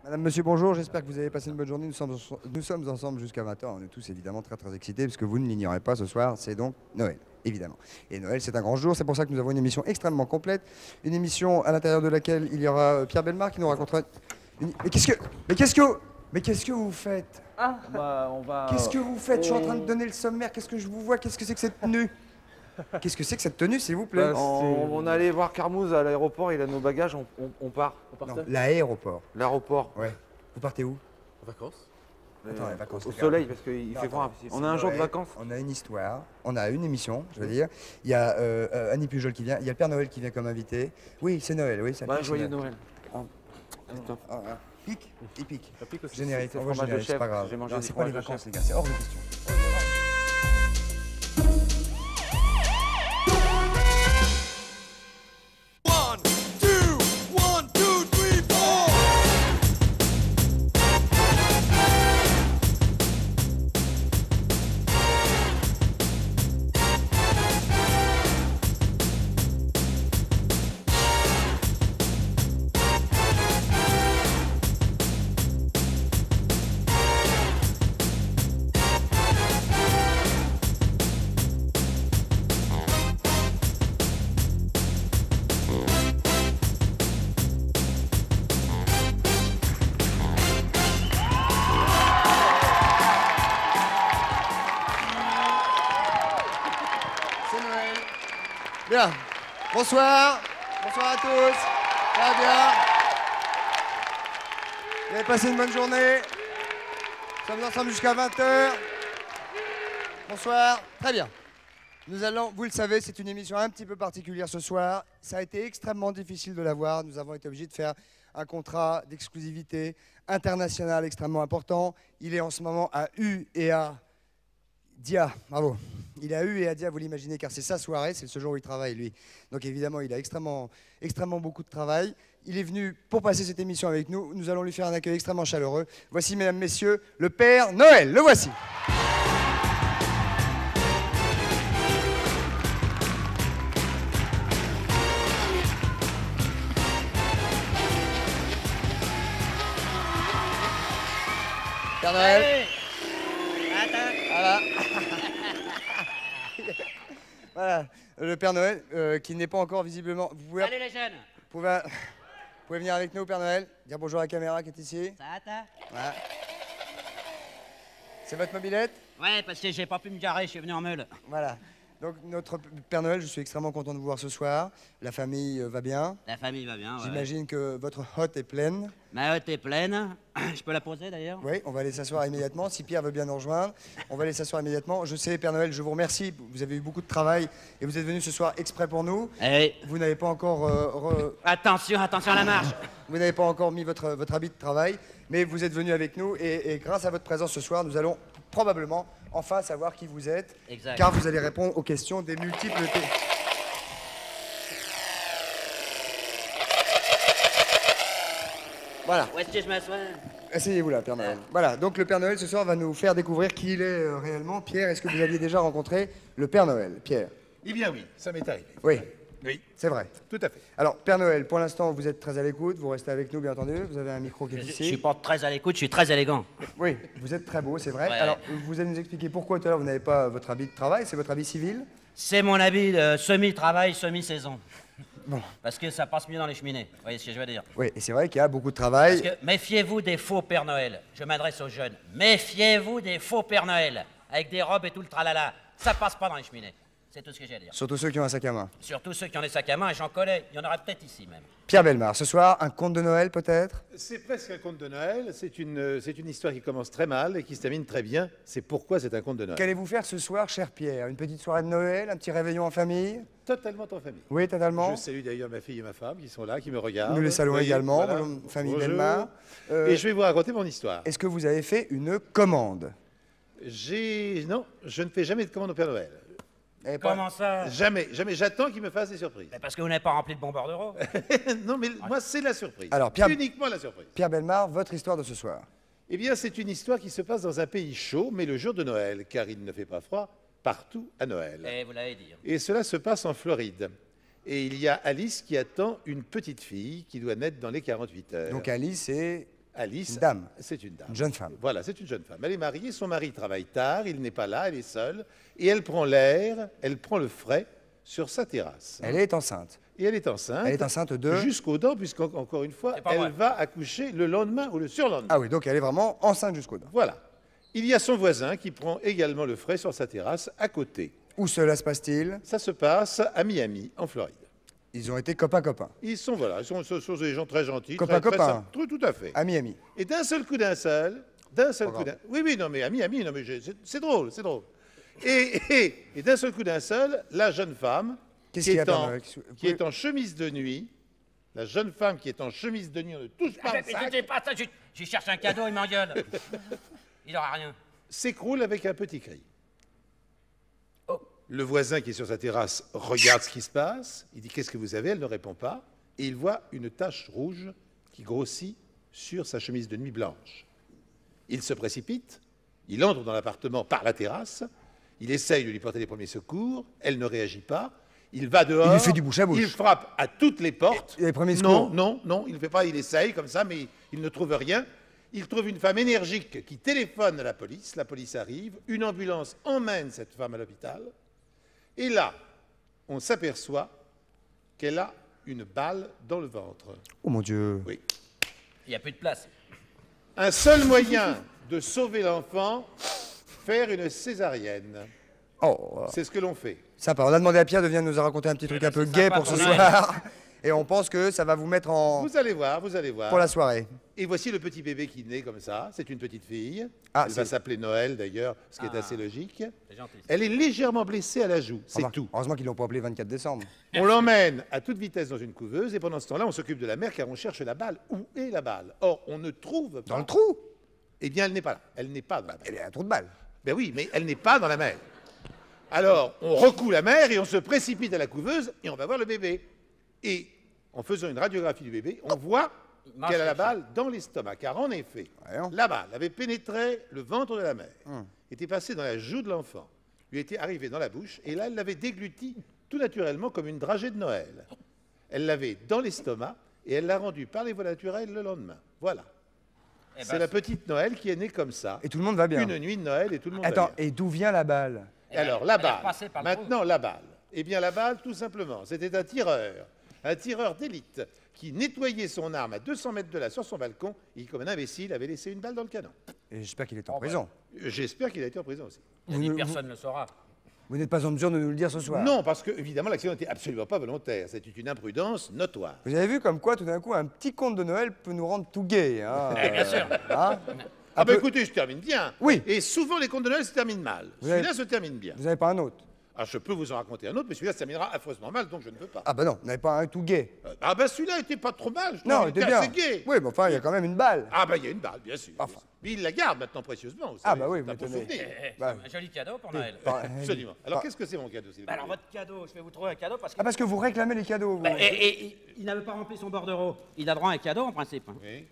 Madame, monsieur, bonjour, j'espère que vous avez passé une bonne journée. Nous sommes ensemble jusqu'à 20 h. On est tous évidemment très très excités parce que vous ne l'ignorez pas, ce soir, c'est donc Noël, évidemment. Et Noël, c'est un grand jour, c'est pour ça que nous avons une émission extrêmement complète. Une émission à l'intérieur de laquelle il y aura Pierre Bellemare qui nous racontera... Mais qu'est-ce que vous faites? Ah bah on va... Qu'est-ce que vous faites? Je suis en train de donner le sommaire, qu'est-ce que je vous vois? Qu'est-ce que c'est que cette tenue? Qu'est-ce que c'est que cette tenue, s'il vous plaît? on allait voir Carmouze à l'aéroport, il a nos bagages, on part. Non, l'aéroport. L'aéroport. Ouais. Vous partez où? En vacances. Attends, les vacances, Au les gars. soleil, parce qu'il Non, fait froid. attends, On a un jour de Noël, vacances. On a une histoire, on a une émission, je veux dire. Il y a Annie Pujol qui vient, il y a le Père Noël qui vient comme invité. Oui, c'est Noël, oui. Ça Bah, pique, joyeux c'est Noël. Pique, il pique. Ça pique aussi. Générique, c'est on va fromage de générique, c'est chèvre. pas grave. J'ai mangé Non, des c'est pas les fromages de vacances, chèvre. les gars, c'est hors de question. C'est Noël. Bien. Bonsoir. Bonsoir à tous. Ça va bien? Vous avez passé une bonne journée? Nous sommes ensemble jusqu'à 20 h. Bonsoir. Très bien. Nous allons, vous le savez, c'est une émission un petit peu particulière ce soir. Ça a été extrêmement difficile de l'avoir. Nous avons été obligés de faire un contrat d'exclusivité international extrêmement important. Il est en ce moment à U et à Dia. Bravo. Il est à U et à Dia, vous l'imaginez, car c'est sa soirée, c'est ce jour où il travaille, lui. Donc évidemment, il a extrêmement beaucoup de travail. Il est venu pour passer cette émission avec nous. Nous allons lui faire un accueil extrêmement chaleureux. Voici, mesdames, messieurs, le Père Noël. Le voici. Père Noël. Voilà. Voilà, le Père Noël qui n'est pas encore visiblement. Vous pouvez, Salut les jeunes. vous pouvez venir avec nous, Père Noël, dire bonjour à la caméra qui est ici. Ça va, toi? Voilà. C'est votre mobilette? Ouais, parce que j'ai pas pu me garer, je suis venu en meule. Voilà. Donc notre Père Noël, je suis extrêmement content de vous voir ce soir. La famille va bien. La famille va bien, ouais. J'imagine que votre hotte est pleine. Ma hotte est pleine. Je peux la poser d'ailleurs? Oui, on va aller s'asseoir immédiatement. Si Pierre veut bien nous rejoindre, on va aller s'asseoir immédiatement. Je sais, Père Noël, je vous remercie. Vous avez eu beaucoup de travail et vous êtes venu ce soir exprès pour nous. Eh oui. Vous n'avez pas encore, Attention, attention à la marche. vous n'avez pas encore mis votre habit de travail, mais vous êtes venu avec nous et grâce à votre présence ce soir, nous allons probablement enfin savoir qui vous êtes, Exact. car vous allez répondre aux questions des multiples. Voilà. Où est-ce que je m'assois? Asseyez-vous là, Père Noël. Voilà, donc le Père Noël ce soir va nous faire découvrir qui il est réellement. Pierre, est-ce que vous aviez déjà rencontré le Père Noël? Pierre? Eh bien oui, ça m'est arrivé. Oui, Oui, c'est vrai. tout à fait. Alors, Père Noël, pour l'instant, vous êtes très à l'écoute, vous restez avec nous, bien entendu. Vous avez un micro qui est Je ici. suis pas très à l'écoute, je suis très élégant. Oui, vous êtes très beau, c'est vrai. Ouais. Alors, vous allez nous expliquer pourquoi tout à l'heure vous n'avez pas votre habit de travail, c'est votre habit civil? C'est mon habit de semi-travail, semi-saison. Bon. Parce que ça passe mieux dans les cheminées. Vous voyez ce que je veux dire? Oui, et c'est vrai qu'il y a beaucoup de travail. Parce que méfiez-vous des faux Père Noël. Je m'adresse aux jeunes. Méfiez-vous des faux Père Noël. Avec des robes et tout le tralala. Ça passe pas dans les cheminées. C'est tout ce que j'ai à dire. Surtout ceux qui ont un sac à main. Surtout ceux qui ont des sacs à main, et j'en connais. Il y en aura peut-être ici même. Pierre Bellemare, ce soir, un conte de Noël peut-être? C'est presque un conte de Noël. C'est une histoire qui commence très mal et qui se termine très bien. C'est pourquoi c'est un conte de Noël. Qu'allez-vous faire ce soir, cher Pierre? Une petite soirée de Noël, un petit réveillon en famille? Totalement en famille. Oui, totalement. Je salue d'ailleurs ma fille et ma femme qui sont là, qui me regardent. Nous les saluons Voyez, également, voilà. famille Bonjour. Bellemare. Et je vais vous raconter mon histoire. Est-ce que vous avez fait une commande? Non, je ne fais jamais de commande au Père Noël. Eh, pas- Comment ça? Jamais, jamais. J'attends qu'il me fasse des surprises. Mais parce que vous n'avez pas rempli de bons bordereaux. Non, mais moi, c'est la surprise. Alors, Pierre- Uniquement la surprise. Pierre Bellemare, votre histoire de ce soir. Eh bien, c'est une histoire qui se passe dans un pays chaud, mais le jour de Noël, car il ne fait pas froid partout à Noël. Et vous l'avez dit. Et cela se passe en Floride. Et il y a Alice qui attend une petite fille qui doit naître dans les 48 heures. Donc Alice est Alice, Une dame. c'est une dame. Une jeune femme. Voilà, c'est une jeune femme. Elle est mariée, son mari travaille tard, il n'est pas là, elle est seule, et elle prend l'air, elle prend le frais sur sa terrasse. Elle est enceinte. Et elle est enceinte. Elle est enceinte de... Jusqu'aux dents, puisqu'encore une fois, C'est pas elle vrai. va accoucher le lendemain ou le surlendemain. Ah oui, donc elle est vraiment enceinte jusqu'aux dents. Voilà. Il y a son voisin qui prend également le frais sur sa terrasse à côté. Où cela se passe-t-il? Ça se passe à Miami, en Floride. Ils ont été copains-copains. Ils sont, voilà, ce sont des gens très gentils. Copains-copains. Tout à fait. À Miami. Et d'un seul coup, Oui, non, mais à Miami, non, mais c'est drôle, c'est drôle. Et d'un seul coup, la jeune femme Qu'est-ce qu'il y a, Père Noël? qui est en chemise de nuit, la jeune femme qui est en chemise de nuit, on ne touche pas Ah, au mais sac, c'est pas ça, je cherche un cadeau, il m'engueule. Il aura rien. s'écroule avec un petit cri. Oh. Le voisin qui est sur sa terrasse regarde ce qui se passe, il dit « Qu'est-ce que vous avez ?» Elle ne répond pas, et il voit une tache rouge qui grossit sur sa chemise de nuit blanche. Il se précipite, il entre dans l'appartement par la terrasse, il essaye de lui porter les premiers secours, elle ne réagit pas, il va dehors, Il lui fait du bouche à bouche. il frappe à toutes les portes. Et les premiers Non, secours non, il ne fait pas, il essaye comme ça, mais il ne trouve rien. Il trouve une femme énergique qui téléphone à la police arrive, une ambulance emmène cette femme à l'hôpital, et là, on s'aperçoit qu'elle a une balle dans le ventre. Oh mon Dieu. Oui. Il n'y a plus de place. Un seul moyen de sauver l'enfant, faire une césarienne. Oh, C'est ce que l'on fait. sympa. On a demandé à Pierre de venir nous raconter un petit truc un peu c'est gai sympa pour ce pour Noël. soir. Et on pense que ça va vous mettre en... Vous allez voir. pour la soirée. Et voici le petit bébé qui naît comme ça. C'est une petite fille. Ah, Elle va c'est- s'appeler Noël d'ailleurs, ce qui est assez logique. C'est gentil. Elle est légèrement blessée à la joue, c'est Remarque, tout. Heureusement qu'ils l'ont pas appelé 24 décembre. On l'emmène à toute vitesse dans une couveuse et pendant ce temps-là, on s'occupe de la mère car on cherche la balle. Où est la balle? Or, on ne trouve pas. Dans le trou. Eh bien, elle n'est pas là. Elle n'est pas dans la mer. Elle est un trou de balle. Ben oui, mais elle n'est pas dans la mer. Alors, on recoue la mer et on se précipite à la couveuse et on va voir le bébé. Et en faisant une radiographie du bébé, on voit mange qu'elle a la quelque chose. balle dans l'estomac. Car en effet, Voyons. la balle avait pénétré le ventre de la mère, était passée dans la joue de l'enfant, lui était arrivée dans la bouche et là, elle l'avait déglutie tout naturellement comme une dragée de Noël. Elle l'avait dans l'estomac et elle l'a rendue par les voies naturelles le lendemain. Voilà. Eh ben, C'est la petite Noël qui est née comme ça. Et tout le monde va bien. Une nuit de Noël et tout le monde va Attends, bien. et d'où vient la balle? Et alors, elle la est balle. repassée par le Maintenant, la balle. Eh bien, la balle, tout simplement, c'était un tireur d'élite qui nettoyait son arme à 200 mètres de là sur son balcon et qui, comme un imbécile, avait laissé une balle dans le canon. Et j'espère qu'il est en Oh, prison. J'espère qu'il a été en prison aussi. Il a dit personne ne le saura. Vous n'êtes pas en mesure de nous le dire ce soir. Non, parce que, évidemment, l'accident n'était absolument pas volontaire. C'était une imprudence notoire. Vous avez vu comme quoi, tout d'un coup, un petit conte de Noël peut nous rendre tout gay. Hein. Bien sûr. Hein Ah, bah peu- écoutez, je termine bien. Oui. Et souvent, les contes de Noël se terminent mal. Vous avez- Celui-là se termine bien. Vous n'avez pas un autre? Ah, je peux vous en raconter un autre, mais celui-là se terminera affreusement mal, donc je ne peux pas. Ah bah non, vous n'avez pas un tout gay. Ah, bah celui-là était pas trop mal. Je trouve. Non, Il il était bien. assez gai. Oui, mais enfin, il y a quand même une balle. Ah, bah il y a une balle, bien sûr. Enfin. Mais il la garde maintenant précieusement. vous Ah, savez, bah oui, c'est un vous beau tenez. souvenir. Bah, Un joli cadeau pour Noël. par- Absolument. Alors, par- qu'est-ce que c'est mon cadeau, s'il vous Bah plaît? alors, votre cadeau, je vais vous trouver un cadeau parce que. Ah, parce que vous réclamez les cadeaux, vous. Et il n'avait pas rempli son bordereau. Il a droit à un cadeau en principe. Oui.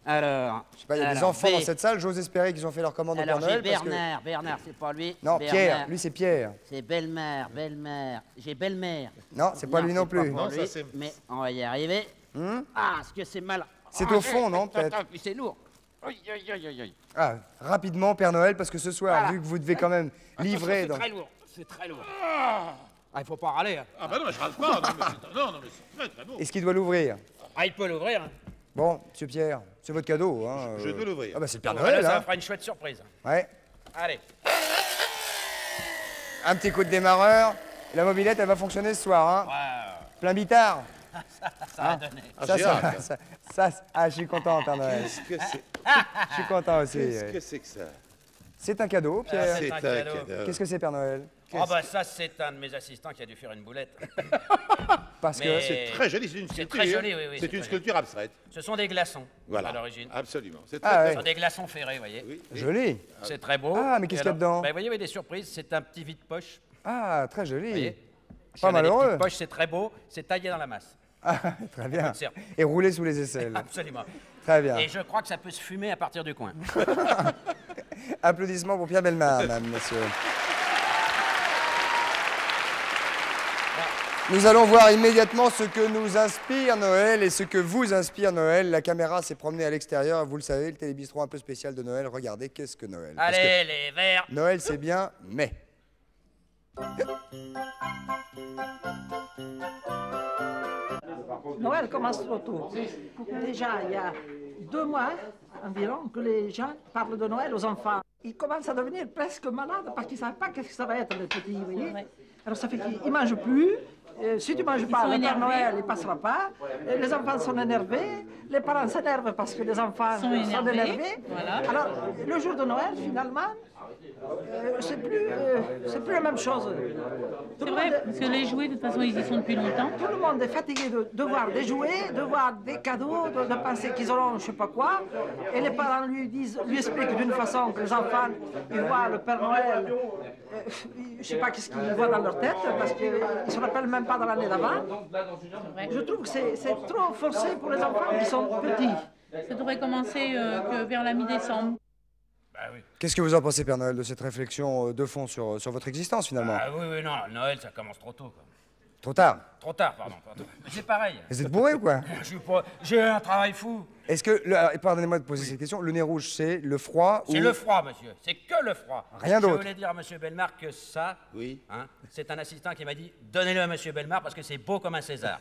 Alors. Je sais pas, il y a des alors, enfants dans B. cette salle, j'ose espérer qu'ils ont fait leur commande au Père Alors j'ai Noël. parce que- Bernard, Bernard, c'est pas lui. Non, Bernard. Pierre, lui c'est Pierre. C'est belle-mère, belle-mère. J'ai belle-mère. Non, c'est pas lui non c'est plus. pas pour Non, ça, lui, c'est- mais on va y arriver. Ah, est-ce que c'est mal. C'est Ah, au fond, non, peut-être attends, puis c'est lourd. Aïe, aïe, aïe, aïe, aïe. Ah, rapidement, Père Noël, parce que ce soir, Voilà. vu que vous devez quand même livrer... C'est dans- très lourd, c'est très lourd. Ah, il faut pas râler. Hein. Ah, bah non, mais je râle pas. Non, mais c'est très, très beau. Est-ce qu'il doit l'ouvrir? Ah, il peut l'ouvrir. Hein. Bon, monsieur Pierre, c'est votre cadeau. Hein, Je dois l'ouvrir. Ah bah c'est le Père Voilà, Noël, ça hein. fera une chouette surprise. Ouais. Allez. Un petit coup de démarreur. Et la mobilette, elle va fonctionner ce soir, hein. Wow. Plein bitard. Ça va donner. Ah, Ça, j'ai ça, hâte. ah, je suis content, Père Noël. Qu'est-ce que c'est Je suis content aussi. Qu'est-ce ouais. que c'est que ça? C'est un cadeau, Pierre. c'est C'est un un cadeau. cadeau. Qu'est-ce que c'est, Père Noël? Oh bah ça c'est un de mes assistants qui a dû faire une boulette. Parce Mais- que... C'est très joli, c'est une C'est sculpture. très joli, oui, oui, C'est c'est une très sculpture abstraite. Ce sont des glaçons Voilà. à l'origine. Absolument. C'est Ah, très, ouais. Ce sont des glaçons ferrés, vous voyez. Oui. Joli. C'est très beau. Ah, mais qu'est-ce Et qu'il y a alors, dedans bah, vous voyez, oui, des surprises. C'est un petit vide-poche. Ah, très Vous joli. voyez. Si Pas on a des malheureux. petites poches, c'est très beau. C'est taillé dans la masse. Ah, très bien. Certes. Et rouler sous les aisselles. Absolument. Très bien. Et je crois que ça peut se fumer à partir du coin. Applaudissements pour Pierre Bellemare, mesdames, messieurs. Nous allons voir immédiatement ce que nous inspire Noël et ce que vous inspire Noël. La caméra s'est promenée à l'extérieur, vous le savez, le télébistrot un peu spécial de Noël. Regardez, qu'est-ce que Noël? Parce que Allez, les verts. Noël, c'est bien, mais... Noël commence trop tôt. Déjà, il y a 2 mois environ que les gens parlent de Noël aux enfants. Ils commencent à devenir presque malades parce qu'ils ne savent pas qu'est-ce que ça va être, les petits, vous voyez. Alors ça fait qu'ils ne mangent plus. Si tu ne manges pas, le Père Noël ne passera pas. Les enfants sont énervés. Les parents s'énervent parce que les enfants sont énervés. Voilà. Alors, le jour de Noël, finalement, c'est plus la même chose. C'est vrai, parce que les jouets, de toute façon, ils y sont depuis longtemps. Tout le monde est fatigué de voir des jouets, de voir des cadeaux, de penser qu'ils auront je ne sais pas quoi. Et les parents lui expliquent d'une façon que les enfants, ils voient le Père Noël, je ne sais pas qu'est-ce qu'ils voient dans leur tête, parce qu'ils ne se rappellent même pas de l'année d'avant. Je trouve que c'est trop forcé pour les enfants qui sont petits. Ça devrait commencer que vers la mi-décembre. Bah oui. Qu'est-ce que vous en pensez, Père Noël, de cette réflexion de fond sur votre existence, finalement? Ah oui, non, Noël, ça commence trop tôt, quoi. Trop tard. Trop tard, pardon. Mais c'est pareil. Vous êtes bourré ou quoi? J'ai un travail fou. Est-ce que, alors, pardonnez-moi de poser cette question, le nez rouge, c'est le froid ou... C'est le froid, monsieur. C'est que le froid. Rien d'autre. Je voulais dire à monsieur Bellemare que ça, Oui. hein, c'est un assistant qui m'a dit « Donnez-le à monsieur Bellemare parce que c'est beau comme un César. »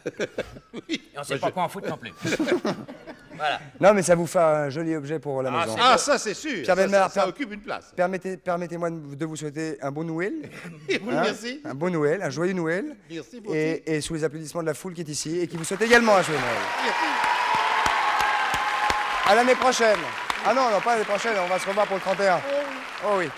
Oui. Et on ne sait pas quoi en foutre non plus. Voilà. Non, mais ça vous fait un joli objet pour la maison. Ah, ça c'est sûr. Pierre Bellemare, Ça occupe une place. Permettez-moi de vous souhaiter un bon Noël. Merci. Un bon Noël, un joyeux Noël. Merci beaucoup. Et sous les applaudissements de la foule qui est ici et qui vous souhaite également un joyeux Noël. À l'année prochaine. Ah non, pas l'année prochaine, on va se revoir pour le 31. Oh oui.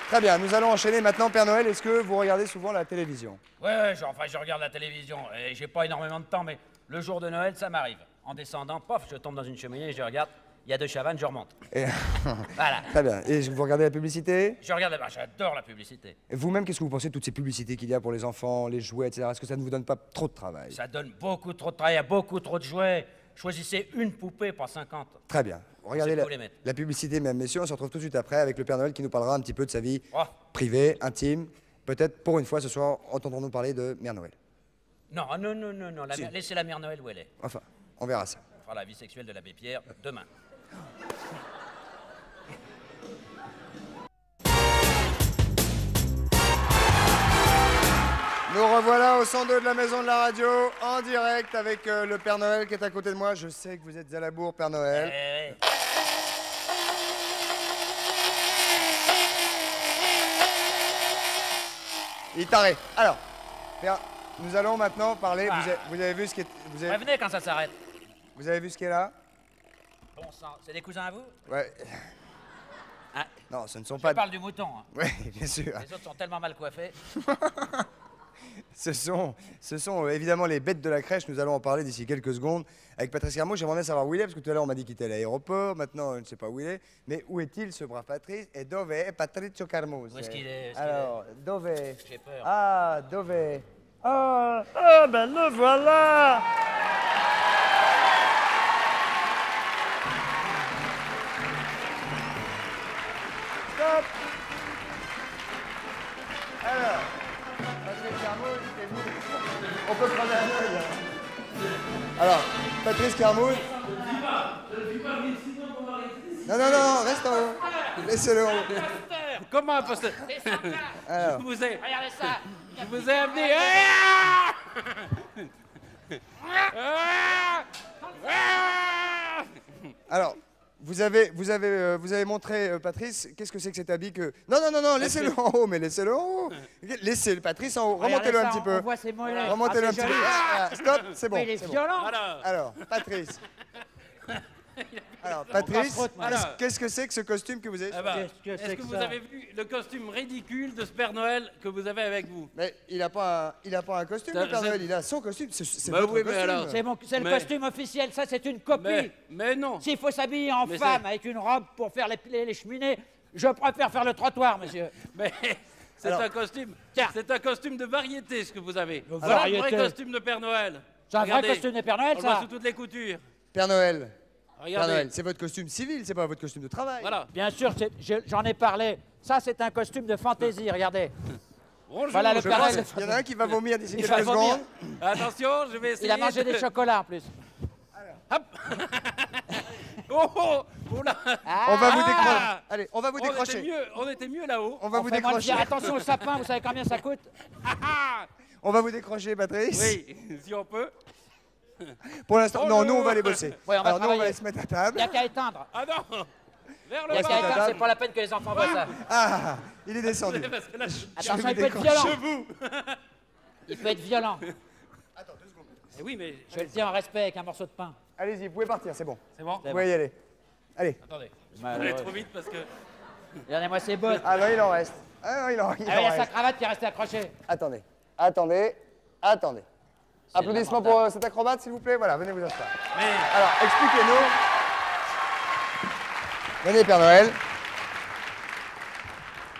Très bien, nous allons enchaîner maintenant. Père Noël, est-ce que vous regardez souvent la télévision? Ouais, je regarde la télévision. Et j'ai pas énormément de temps, mais le jour de Noël, ça m'arrive. En descendant, pof, je tombe dans une cheminée, je regarde. Il y a 2 chavannes, je remonte. Et... Voilà. Très bien. Et vous regardez la publicité? Je regarde, j'adore la publicité. Et vous-même, qu'est-ce que vous pensez de toutes ces publicités qu'il y a pour les enfants, les jouets, etc. Est-ce que ça ne vous donne pas trop de travail? Ça donne beaucoup trop de travail, il y a beaucoup trop de jouets. Choisissez une poupée, pas 50. Très bien. Regardez C'est pour les mettre. la publicité, mesdames, messieurs. On se retrouve tout de suite après avec le Père Noël qui nous parlera un petit peu de sa vie Oh. privée, intime. Peut-être, pour une fois, ce soir, entendrons-nous parler de Mère Noël. Non, Si. Laissez la mère Noël où elle est. Enfin, on verra ça. On fera la vie sexuelle de l'abbé Pierre demain. Nous revoilà au 102 de la Maison de la Radio, en direct avec le Père Noël qui est à côté de moi. Je sais que vous êtes à la bourre, Père Noël. Il est taré. Alors, Père, nous allons maintenant parler. Ah. Vous avez vu ce qui est. Revenez quand ça s'arrête. Vous avez vu ce qui est là? Bon sang, c'est des cousins à vous? Ouais. Ah, Non, ce ne sont je pas. parle du mouton. Hein. Oui, bien sûr. Les autres sont tellement mal coiffés. Ce sont évidemment les bêtes de la crèche. Nous allons en parler d'ici quelques secondes. Avec Patrice Carmot, j'aimerais bien savoir où il est, parce que tout à l'heure on m'a dit qu'il était à l'aéroport. Maintenant, je ne sais pas où il est. Mais où est-il, ce brave Patrice? Et dove est Patrizio Carmot? Où est-ce qu'il est? Alors, dove? J'ai peur. Ah, dove? Ah, ah, ben le voilà! Stop! Alors, Patrice Carmouze est venu. On peut prendre un œil. Alors, Patrice Carmouze. Non, reste en haut. Laissez-le en haut. Comment imposteur? Alors, Je vous ai, Regardez ça. je vous ai amené. alors, vous avez montré, Patrice, qu'est-ce que c'est que cet habit que... Non, laissez-le en haut, mais laissez-le en haut. Laissez le Patrice en haut. Remontez-le un petit peu. On voit ses mollets. Remontez-le un petit peu. Ah, stop, c'est bon. Mais il est c'est bon. violent. Alors, Patrice. Alors, Patrice, Alors. qu'est-ce que c'est que ce costume que vous avez? Ah bah, Qu'est-ce que Est-ce c'est que que vous ça avez vu le costume ridicule de ce Père Noël que vous avez avec vous? Mais il n'a pas un costume, Ça- le Père ça- Noël. Il a son costume. C'est Bah votre oui, mais costume. alors- C'est le Mais- costume officiel, ça c'est une copie. Mais non. S'il faut s'habiller en Mais femme c'est- avec une robe pour faire les cheminées, je préfère faire le trottoir, monsieur. Mais c'est Alors, un costume. tiens. C'est un costume de variété ce que vous avez. De Voilà le vrai variété. costume de Père Noël. C'est un vrai Regardez, costume de Père Noël, on le voit ça. sous toutes les coutures. Père Noël. Père Regardez. Noël, c'est votre costume civil, c'est pas votre costume de travail. Voilà. Bien sûr, j'en ai parlé. Ça, c'est un costume de fantaisie, regardez. Bonjour. Voilà le Je Père pense Noël. qu'il y en a un qui va vomir d'ici Il va quelques vomir. secondes. Attention, je vais essayer. Il a mangé des chocolats en plus. Hop. Oh, oh, oh là. On va vous Ah. décrocher. Allez, on va vous décrocher. On était mieux là-haut. On va vous Fais-moi le décrocher. dire, attention au sapin, vous savez combien ça coûte? On va vous décrocher, Patrice. Oui, si on peut. Pour l'instant, non, nous on va aller bosser. Ouais, on va Alors nous on va travailler. aller se mettre à table. Il n'y a qu'à éteindre. Ah non. Vers Il n'y le a qu'à bas. éteindre, c'est pas la peine que les enfants voient ça. Ah, il est descendu. Parce que là, Attention, vous il peut être décroche. violent. Il peut être violent. eh oui, mais Je le tiens en respect avec un morceau de pain. Allez-y, vous pouvez partir, c'est bon. c'est bon. Vous pouvez y aller. Allez. Attendez. Je Bah, vais aller ouais. trop vite parce que. Donnez-moi ses bottes. Ah non, il en reste. Ah non, il en Ah oui, il y a sa reste. cravate qui est restée accrochée. Attendez, attendez, attendez. Applaudissements pour cet acrobate, s'il vous plaît. Voilà, venez vous asseoir. Mais Alors, expliquez-nous. Venez, Père Noël.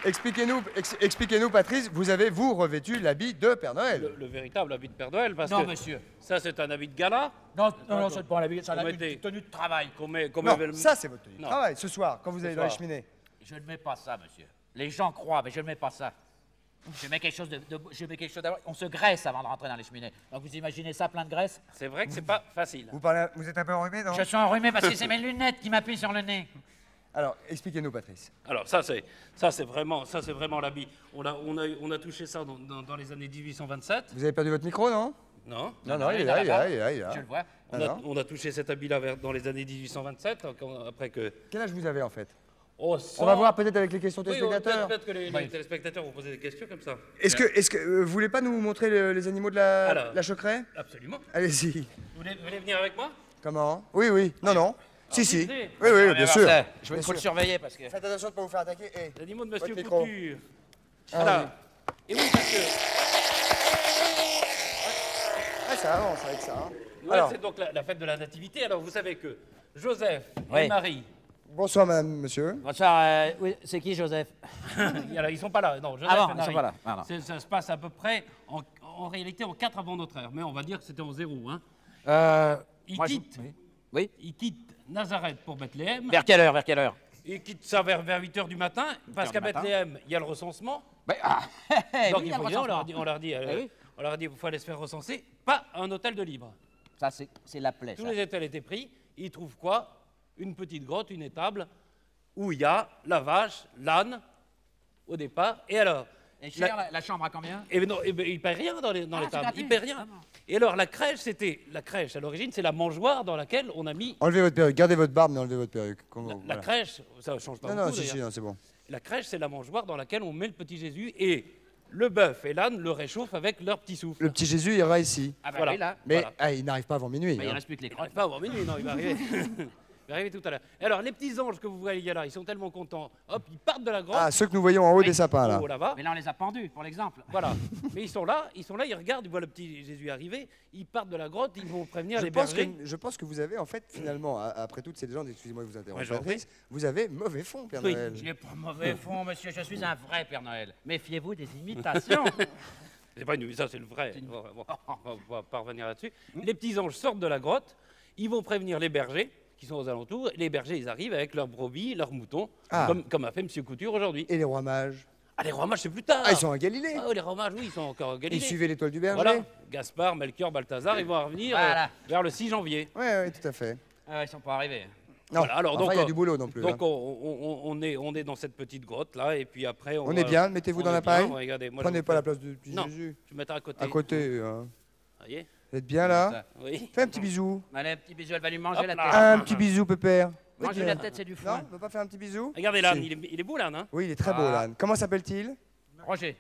Expliquez-nous, Patrice, vous avez, vous, revêtu l'habit de Père Noël. le véritable habit de Père Noël, parce Non, que monsieur. ça c'est un habit de gala Non, c'est pas un habit, c'est un Vous habit mettez- de tenue de travail. qu'on met comme Non, événement. ça, c'est votre tenue de Non. travail, ce soir, quand vous allez dans les soir. cheminées. Je ne mets pas ça, monsieur. Les gens croient, mais je ne mets pas ça. Je mets quelque chose je mets quelque chose d'abord. On se graisse avant de rentrer dans les cheminées. Donc vous imaginez ça, plein de graisse? C'est vrai que c'est pas facile. Vous êtes un peu enrhumé, non? Je suis enrhumé parce que c'est mes lunettes qui m'appuient sur le nez. Alors, expliquez-nous, Patrice. Alors ça c'est vraiment l'habit. On a touché ça dans les années 1827. Vous avez perdu votre micro, non? Non. Non, il est là, il est là, il est là, il est là. Je le vois. On a touché cet habit-là dans les années 1827, après que. Quel âge vous avez, en fait? Oh, On va voir peut-être avec les questions Oui, téléspectateurs. peut-être que les téléspectateurs vont poser des questions comme ça. Est-ce que vous voulez pas nous montrer les animaux de Alors. la choceraie? Absolument. Allez-y. Vous voulez venir avec moi? Comment? Oui, oui. Non, non. Si, si. visitez. Oui, oui, bien sûr. Je vais Bien le sûr. surveiller parce que. Faites attention de ne pas vous faire attaquer. Eh. Les animaux de Monsieur Votre micro. Couture. Ah, Voilà. Et oui, parce que. Ah, ça avance avec ça. hein. Noël, Alors. c'est donc la fête de la Nativité. Alors, vous savez que Joseph Oui. et Marie, Bonsoir, madame, monsieur. Bonsoir, oui, c'est qui Joseph? ils sont pas là. Non, Joseph Ah bon, et ils Marie. sont pas là. Pardon. Ça se passe à peu près, en réalité, en 4 avant notre ère. Mais on va dire que c'était en 0. Hein. Ils moi, quittent. Oui. Ils quittent Nazareth pour Bethléem. Vers quelle heure? Vers quelle heure? Ils quittent ça vers 8 h du matin, parce heures qu'à du matin. Bethléem, il y a le recensement. Ben, ah, Donc oui, il faut il y a le on leur dit, oui. on leur dit, il faut aller se faire recenser. Pas un hôtel de libre. Ça, c'est la plaie. Tous Ça. les hôtels étaient pris. Ils trouvent quoi? Une petite grotte, une étable, où il y a la vache, l'âne, au départ. Et alors? Et cher, la chambre à combien? Eh ben non, eh ben, il ne paie rien dans c'est l'étable. gratuit. Il ne paie rien. Ah non. Et alors, la crèche, à l'origine, c'est la mangeoire dans laquelle on a mis. Enlevez votre perruque. Gardez votre barbe, mais enlevez votre perruque. La Voilà. crèche, ça ne change pas Non, beaucoup. non, si, d'ailleurs. si, non, c'est bon. La crèche, c'est la mangeoire dans laquelle on met le petit Jésus et le bœuf et l'âne le réchauffent avec leur petit souffle. Le petit Jésus ira ici. Ah, bah Voilà. oui, là. Mais Voilà. ah, il n'arrive pas avant minuit. Mais il hein. reste plus que les Il crottes. n'arrive pas avant minuit, non, il va arriver. Il va arriver tout à l'heure. Et alors, les petits anges que vous voyez là, ils sont tellement contents. Hop, ils partent de la grotte. Ah, ceux que nous voyons en haut des sapins, là. Oh, là-bas. Mais là, on les a pendus, pour l'exemple. Voilà. Mais ils sont là, ils regardent, ils voient le petit Jésus arriver, ils partent de la grotte, ils vont prévenir Je les pense, bergers. je pense que vous avez, en fait, finalement, après toutes ces légendes, excusez-moi de vous interrompre, Ouais, je vous en Patrice, vous avez mauvais fond, Père Oui. Noël. Je n'ai pas mauvais fond, monsieur. Je suis un vrai Père Noël. Méfiez-vous des imitations. C'est pas une, ça c'est le vrai. Bon, on va pas revenir là-dessus. Les petits anges sortent de la grotte, ils vont prévenir les bergers qui sont aux alentours. Les bergers, ils arrivent avec leurs brebis, leurs moutons, Ah. comme a fait Monsieur Couture aujourd'hui. Et les rois mages? Ah, les rois mages, c'est plus tard. Ah, ils sont en Galilée. Ah, les rois mages, oui, ils sont encore en Ils Galilée. suivaient l'étoile du berger. Voilà, Gaspard, Melchior, Balthazar, ils vont revenir Voilà. vers le 6 janvier. Oui, oui, tout à fait. Ah, ils sont pas arrivés. Non, Voilà, alors, enfin, donc, il y a du boulot non plus. Donc hein. on est dans cette petite grotte là, et puis après On est bien, mettez-vous on dans est l'appareil. bien, regardez, moi, je Prenez vous pas fais- la place du petit Non. Jésus. Je vais mettre à côté. À côté. hein. Vous voyez? Vous êtes bien là? Oui. Fais un petit bisou. Allez, un petit bisou, elle va lui manger Hop la là. tête. Un petit bisou, Pépère. Manger la tête, c'est du Non, foin. on veut pas faire un petit bisou? Regardez l'âne, Si. il est beau l'âne, hein? Oui, il est très beau, Ah. l'âne. Comment s'appelle-t-il? Roger.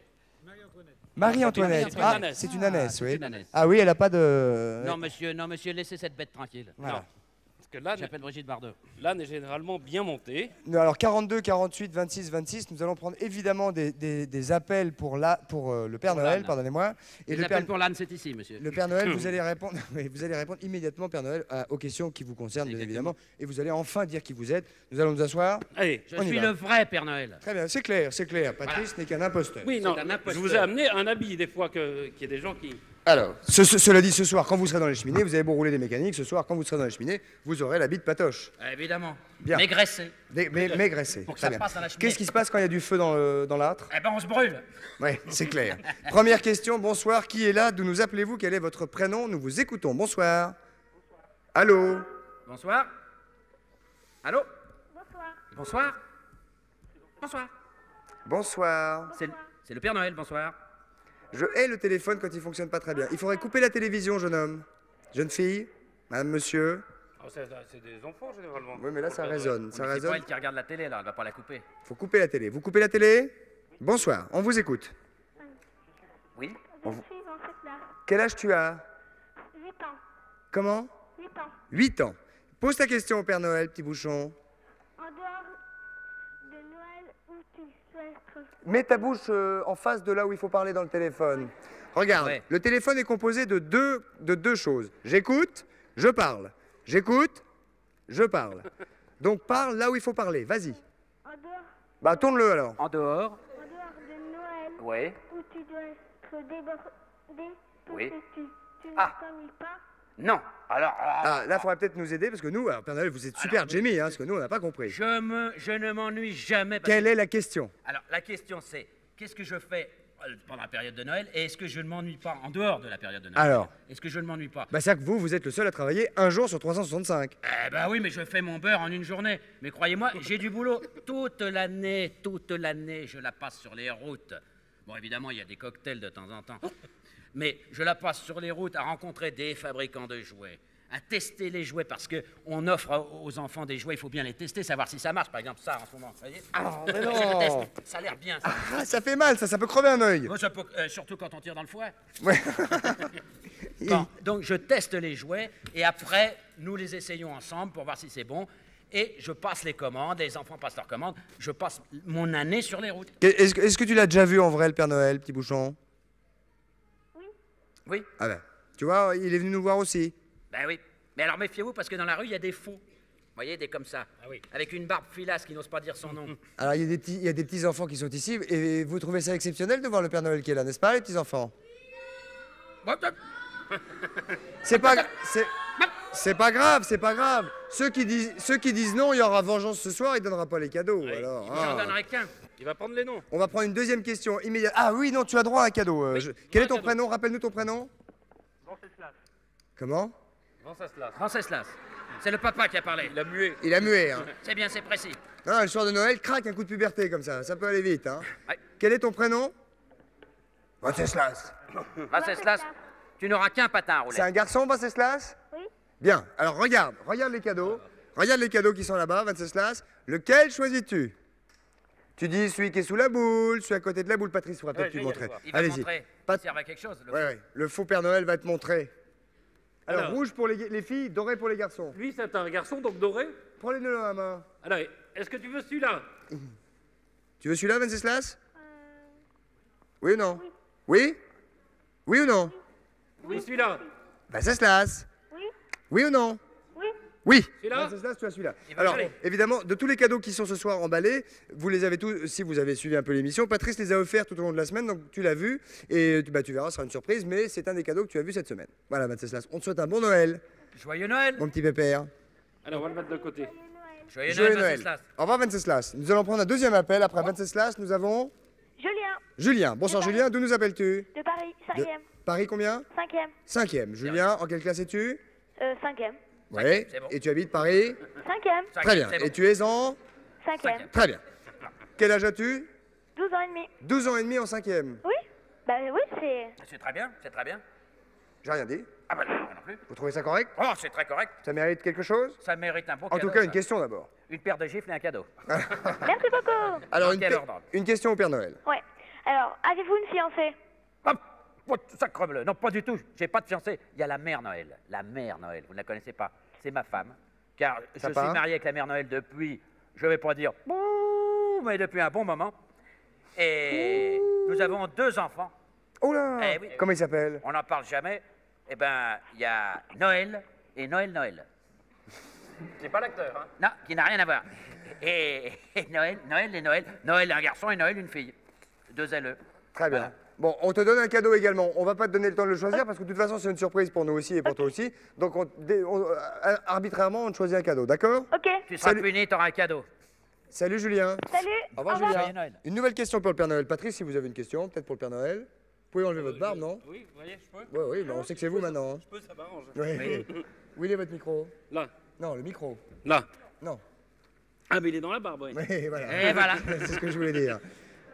Marie-Antoinette. C'est une Ah, ânesse. c'est une ânesse, c'est oui. une ânesse. Ah oui, elle n'a pas de... Non, monsieur, laissez cette bête tranquille. Voilà. Parce que l'âne, J'appelle Brigitte Bardot. l'âne est généralement bien monté. Alors 42, 48, 26, 26, nous allons prendre évidemment des appels pour le Père Pour Noël, l'âne. pardonnez-moi. Et Les le appels Père, pour l'âne, c'est ici, monsieur. le Père Noël, vous allez répondre, oui, vous allez répondre immédiatement, Père Noël, aux questions qui vous concernent, bien évidemment. Et vous allez enfin dire qui vous êtes. Nous allons nous asseoir. Allez. Je on y suis va. le vrai Père Noël. Très bien, c'est clair, c'est clair. Patrice n'est qu'un imposteur. Oui, non, un imposteur. je vous ai amené un habit des fois qu'il y a des gens qui Alors, cela dit, ce soir, quand vous serez dans les cheminées, vous avez beau rouler des mécaniques, ce soir, quand vous serez dans les cheminées, vous aurez la bite patoche. Évidemment. Bien. Mais graissé. Mais graissé. Pour que Très ça bien. passe dans la cheminée. Qu'est-ce qui se passe quand il y a du feu dans l'âtre? Eh ben, on se brûle. Oui, c'est clair. Première question, bonsoir. Qui est là? D'où nous appelez-vous? Quel est votre prénom? Nous vous écoutons. Bonsoir. Allô? Bonsoir. Allô? Bonsoir. Bonsoir. Bonsoir. Bonsoir. C'est le Père Noël, bonsoir. Je hais le téléphone quand il fonctionne pas très bien. Il faudrait couper la télévision, jeune homme. Jeune fille? Madame, monsieur? Oh, c'est des enfants, généralement. Oui, mais là, ça résonne. Ça C'est pas résonne. elle qui regarde la télé, là, elle va pas la couper. Faut couper la télé. Vous coupez la télé? Bonsoir, on vous écoute. Oui? Je suis dans cette classe. Quel âge tu as? 8 ans. Comment? 8 ans. 8 ans. Pose ta question au Père Noël, petit bouchon. En dehors de Noël, où tu souhaites être? Mets ta bouche en face de là où il faut parler dans le téléphone. Regarde, Ouais. le téléphone est composé de deux choses. J'écoute, je parle. J'écoute, je parle. Donc parle là où il faut parler. Vas-y. En dehors, Bah tourne-le alors. En dehors? en dehors de Noël, Oui. où tu dois être débordé parce Oui. que tu ne Ah. t'ennuies pas. Non. Alors. Ah, là, il faudrait peut-être nous aider parce que nous, alors, Père Noël, vous êtes super Jamie, hein, parce que nous, on n'a pas compris. Je ne m'ennuie jamais. Quelle est la question? Alors, la question c'est, qu'est-ce que je fais pendant la période de Noël et est-ce que je ne m'ennuie pas en dehors de la période de Noël? Alors? Est-ce que je ne m'ennuie pas? Bah, c'est-à-dire que vous êtes le seul à travailler un jour sur 365. Eh ben oui, mais je fais mon beurre en une journée. Mais croyez-moi, j'ai du boulot toute l'année, je la passe sur les routes. Bon, évidemment, il y a des cocktails de temps en temps. Mais je la passe sur les routes à rencontrer des fabricants de jouets, à tester les jouets parce qu'on offre aux enfants des jouets, il faut bien les tester, savoir si ça marche. Par exemple, ça en ce moment, vous voyez? mais Je non. teste. Ça a l'air bien. Ça. Ah, ça fait mal, ça peut crever un œil. Moi, ça peut- surtout quand on tire dans le fouet. Ouais. Bon, donc je teste les jouets et après, nous les essayons ensemble pour voir si c'est bon. Et je passe les commandes, les enfants passent leurs commandes. Je passe mon année sur les routes. Est-ce que tu l'as déjà vu en vrai, le Père Noël, petit bouchon? Oui, Ah ben, tu vois, il est venu nous voir aussi. ben oui. Mais alors méfiez-vous parce que dans la rue, il y a des fous. Vous voyez, des comme ça. Ah oui. Avec une barbe filasse qui n'ose pas dire son nom. Alors, il y a des petits enfants qui sont ici, et vous trouvez ça exceptionnel de voir le Père Noël qui est là, n'est-ce pas, les petits enfants? C'est pas grave, c'est pas grave. Ceux qui disent non, il y aura vengeance ce soir, il donnera pas les cadeaux. Alors, J'en ah. donnerai qu'un. Il va prendre les noms. On va prendre une deuxième question immédiate. Ah oui, non, tu as droit à un cadeau. Quel est ton prénom? Rappelle-nous ton prénom. Comment? Venceslas. Venceslas. C'est le papa qui a parlé. Il a mué. Il a mué, hein. C'est bien, c'est précis. Non, le soir de Noël, craque un coup de puberté comme ça peut aller vite, hein. Ouais. Quel est ton prénom? Venceslas. Venceslas, tu n'auras qu'un patin à rouler. C'est un garçon, Venceslas? Oui. Bien, alors regarde les cadeaux. Regarde les cadeaux qui sont là-bas, Venceslas. Lequel choisis-tu? Tu dis celui qui est sous la boule, celui à côté de la boule. Patrice pourra peut-être Ouais, lui je vais y montrer. aller Il va Allez-y. montrer. Pas- Il sert à quelque chose. le Ouais, fou. ouais. Le faux Père Noël va te montrer. Alors, Alors. rouge pour les filles, doré pour les garçons. Lui, c'est un garçon, donc doré. Prends-les-le dans la main. Alors, est-ce que tu veux celui-là? Tu veux celui-là, Venceslas? Oui ou non? Oui? Oui ou non? Oui, celui-là. Venceslas? Oui. Oui ou non? Oui. Oui. Celui-là? Venceslas, tu as celui-là. Il va Alors, aller. évidemment, de tous les cadeaux qui sont ce soir emballés, vous les avez tous, si vous avez suivi un peu l'émission, Patrice les a offerts tout au long de la semaine, donc tu l'as vu, et tu verras, ce sera une surprise, mais c'est un des cadeaux que tu as vu cette semaine. Voilà, Venceslas, on te souhaite un bon Noël, Joyeux Noël. mon petit pépère. Alors, on va le mettre de côté. Joyeux Joyeux Noël, Noël. Venceslas. Au revoir, Venceslas. Nous allons prendre un deuxième appel. Après Venceslas, nous avons Julien, Julien. Bonsoir, Julien. D'où nous appelles-tu? de Paris, 5e. Paris combien? 5e. 5e. Julien, en quelle classe es-tu? 5e. Oui. c'est bon. Et tu habites Paris? 5e. Très bien. C'est bon. Et tu es en? 5e. Très bien. Quel âge as-tu? 12 ans et demi. 12 ans et demi en 5e. Oui. Bah oui, c'est... C'est très bien, c'est très bien. J'ai rien dit. Ah ben non plus. Vous trouvez ça correct? Oh, c'est très correct. Ça mérite quelque chose? Ça mérite un beau En cadeau. tout cas, une ça. question d'abord. Une paire de gifles et un cadeau. Merci beaucoup. Alors, Dans quel ordre? une question au Père Noël. Ouais. Alors, avez-vous une fiancée? Ah, oh, sacrebleu. Non, pas du tout. J'ai pas de fiancée. Il y a la mère Noël. La mère Noël. Vous ne la connaissez pas. C'est ma femme. Car je Sympa. suis marié avec la mère Noël depuis, je vais pas dire, bouh, mais depuis un bon moment. Et nous avons 2 enfants. Oh là! Eh oui. Comment il s'appelle? On n'en parle jamais. Eh ben, il y a Noël et Noël. C'est pas l'acteur, hein? Non, qui n'a rien à voir. Et Noël et Noël. Noël un garçon et Noël une fille. 2 LE. Très bien. Voilà. Bon, on te donne un cadeau également. On va pas te donner le temps de le choisir parce que de toute façon, c'est une surprise pour nous aussi et pour toi aussi. Donc, arbitrairement, on te choisit un cadeau, d'accord? Ok. Tu seras puni, t'auras un cadeau. Salut Julien. Salut. Au revoir Au revoir. Julien. Joyeux Noël. Une nouvelle question pour le Père Noël. Patrice, si vous avez une question, peut-être pour le Père Noël. Vous pouvez enlever votre barbe, non? Oui, vous voyez, je peux. Oui, mais on sait que c'est vous maintenant. Je peux, ça m'arrange. Oui. Où il est votre micro? Là, Non, le micro. là. Non. Ah, mais il est dans la barbe, oui. Oui, voilà. Et voilà. C'est ce que je voulais dire.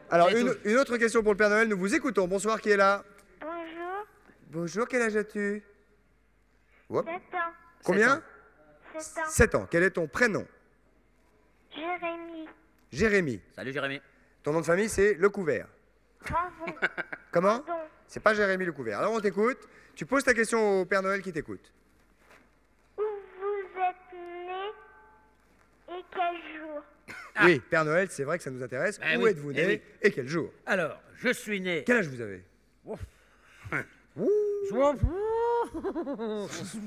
Alors, une autre question pour le Père Noël. Nous vous écoutons. Bonsoir, qui est là? Bonjour. Bonjour, quel âge as-tu? Hop. 7 ans. Combien? 7 ans. 7 ans. Quel est ton prénom? Jérémy. Jérémy. Salut Jérémy. Ton nom de famille, c'est Lecouvert. Bravo. Comment? Pardon. C'est pas Jérémy Lecouvert. Alors, on t'écoute. Tu poses ta question au Père Noël qui t'écoute. Où vous êtes né et quel jour? Oui, Père Noël, c'est vrai que ça nous intéresse. Ben Où oui, êtes-vous eh né oui. et quel jour? Alors, je suis né. Quel âge vous avez?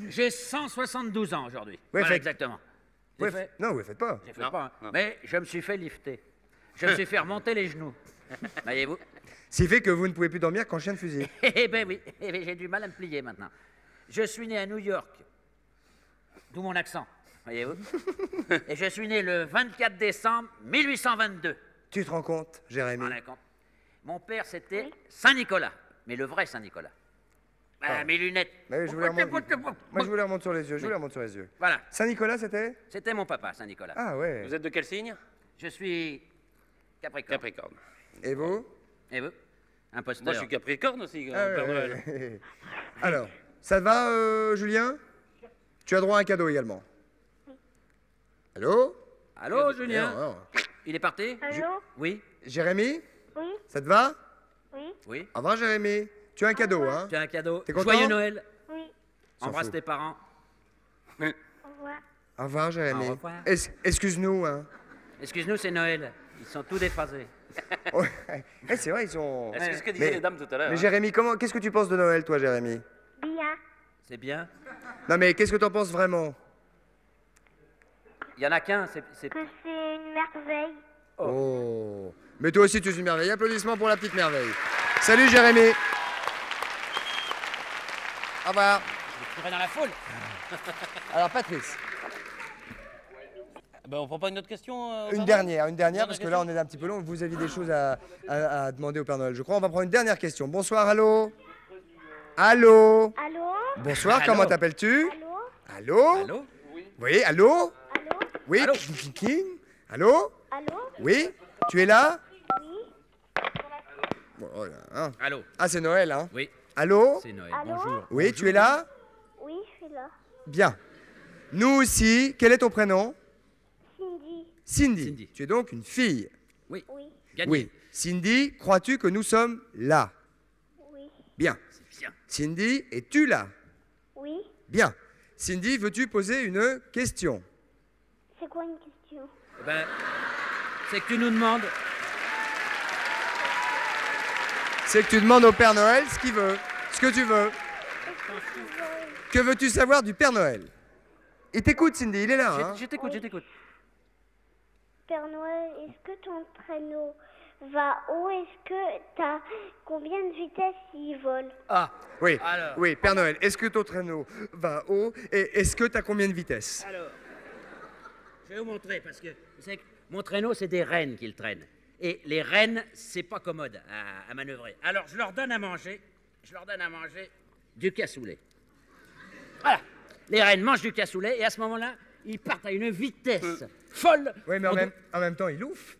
J'ai 172 ans aujourd'hui. Ouais, Voilà, fait- exactement. Ouais, J'ai fait- Non, vous ne faites pas. j'ai fait pas, hein. Mais je me suis fait lifter. Je me suis fait remonter les genoux. Voyez-vous? Ce qui fait que vous ne pouvez plus dormir qu'en chien de fusil. Eh ben oui, j'ai du mal à me plier maintenant. Je suis né à New York, d'où mon accent, voyez-vous. Et je suis né le 24 décembre 1822. Tu te rends compte, Jérémy? Vous vous rendez compte? Mon père, c'était Saint-Nicolas, mais le vrai Saint-Nicolas. Ah, mes lunettes. Mais je vous les remonte. Moi, je vous les remonte sur les yeux. Je vous les remonte sur les yeux. Voilà, Saint-Nicolas, c'était? c'était mon papa, Saint-Nicolas. Ah ouais. Vous êtes de quel signe? Je suis Capricorne. Capricorne. Et vous? Et vous? Imposteur. Moi, je suis Capricorne aussi, Ah ouais, Père ouais, Noël. ouais. Alors, ça te va, Julien? Tu as droit à un cadeau également. Allô? Allô, Julien? Non, non. Il est parti? Allô? Oui, Jérémy? Oui. Ça te va? Oui. oui. Au revoir, Jérémy. Tu as un cadeau, hein? Tu as un cadeau. T'es content? Joyeux Noël. Oui. S'en Embrasse fout. tes parents. Au revoir. Au revoir, Jérémy. Au revoir. Excuse-nous, hein. Excuse-nous, c'est Noël. Ils sont tous déphasés. Ouais. Eh, c'est vrai, ils sont... C'est ce que disaient les dames tout à l'heure. Mais hein. Jérémy, qu'est-ce que tu penses de Noël, toi, Jérémy? Bien. C'est bien. Non, mais qu'est-ce que tu en penses vraiment? Il y en a qu'un, c'est... Que c'est une merveille. Oh. Mais toi aussi, tu es une merveille. Applaudissements pour la petite merveille. Salut, Jérémy. Au revoir. Je serai dans la foule. Alors, Patrice, Ben, on prend pas une autre question une dernière, parce que là, on est un petit peu long. Vous aviez des choses à demander au Père Noël, je crois. On va prendre une dernière question. Bonsoir, allô? Allô? Allô? Bonsoir, Allô? comment t'appelles-tu? Allô? Allô? Allô? Oui, allô? Allô? Oui, Allô? King, King? Allô? Allô? Oui? Tu es là? Oui. Bon, oh là, hein. Allô? Ah, c'est Noël, hein? Oui, Allô? c'est Noël. Allô? Bonjour. Oui, tu es là? Oui, je suis là. Bien. Nous aussi, quel est ton prénom? Cindy. Cindy. Cindy. Tu es donc une fille. Oui. Gagné. Oui. Cindy, crois-tu que nous sommes là? Oui. Bien. C'est bien. Cindy, es-tu là? Oui. Bien. Cindy, veux-tu poser une question? C'est quoi une question? Eh ben, c'est que tu nous demandes. C'est que tu demandes au Père Noël ce qu'il veut, ce que tu veux. Que veux-tu savoir du Père Noël? Il t'écoute, Cindy, il est là. Hein? Je t'écoute, je t'écoute. Père Noël, est-ce que ton traîneau va haut? Est-ce que t'as combien de vitesse il vole? Ah, Oui, Alors. oui, Père Noël, est-ce que ton traîneau va haut et est-ce que tu as combien de vitesse? alors, je vais vous montrer parce que vous savez que mon traîneau, c'est des rennes qui le traînent. Et les rennes, c'est pas commode à manœuvrer. Alors, je leur donne à manger du cassoulet. Voilà. Les rennes mangent du cassoulet et à ce moment-là, ils partent à une vitesse folle. Oui, mais On en même temps, il ouffe.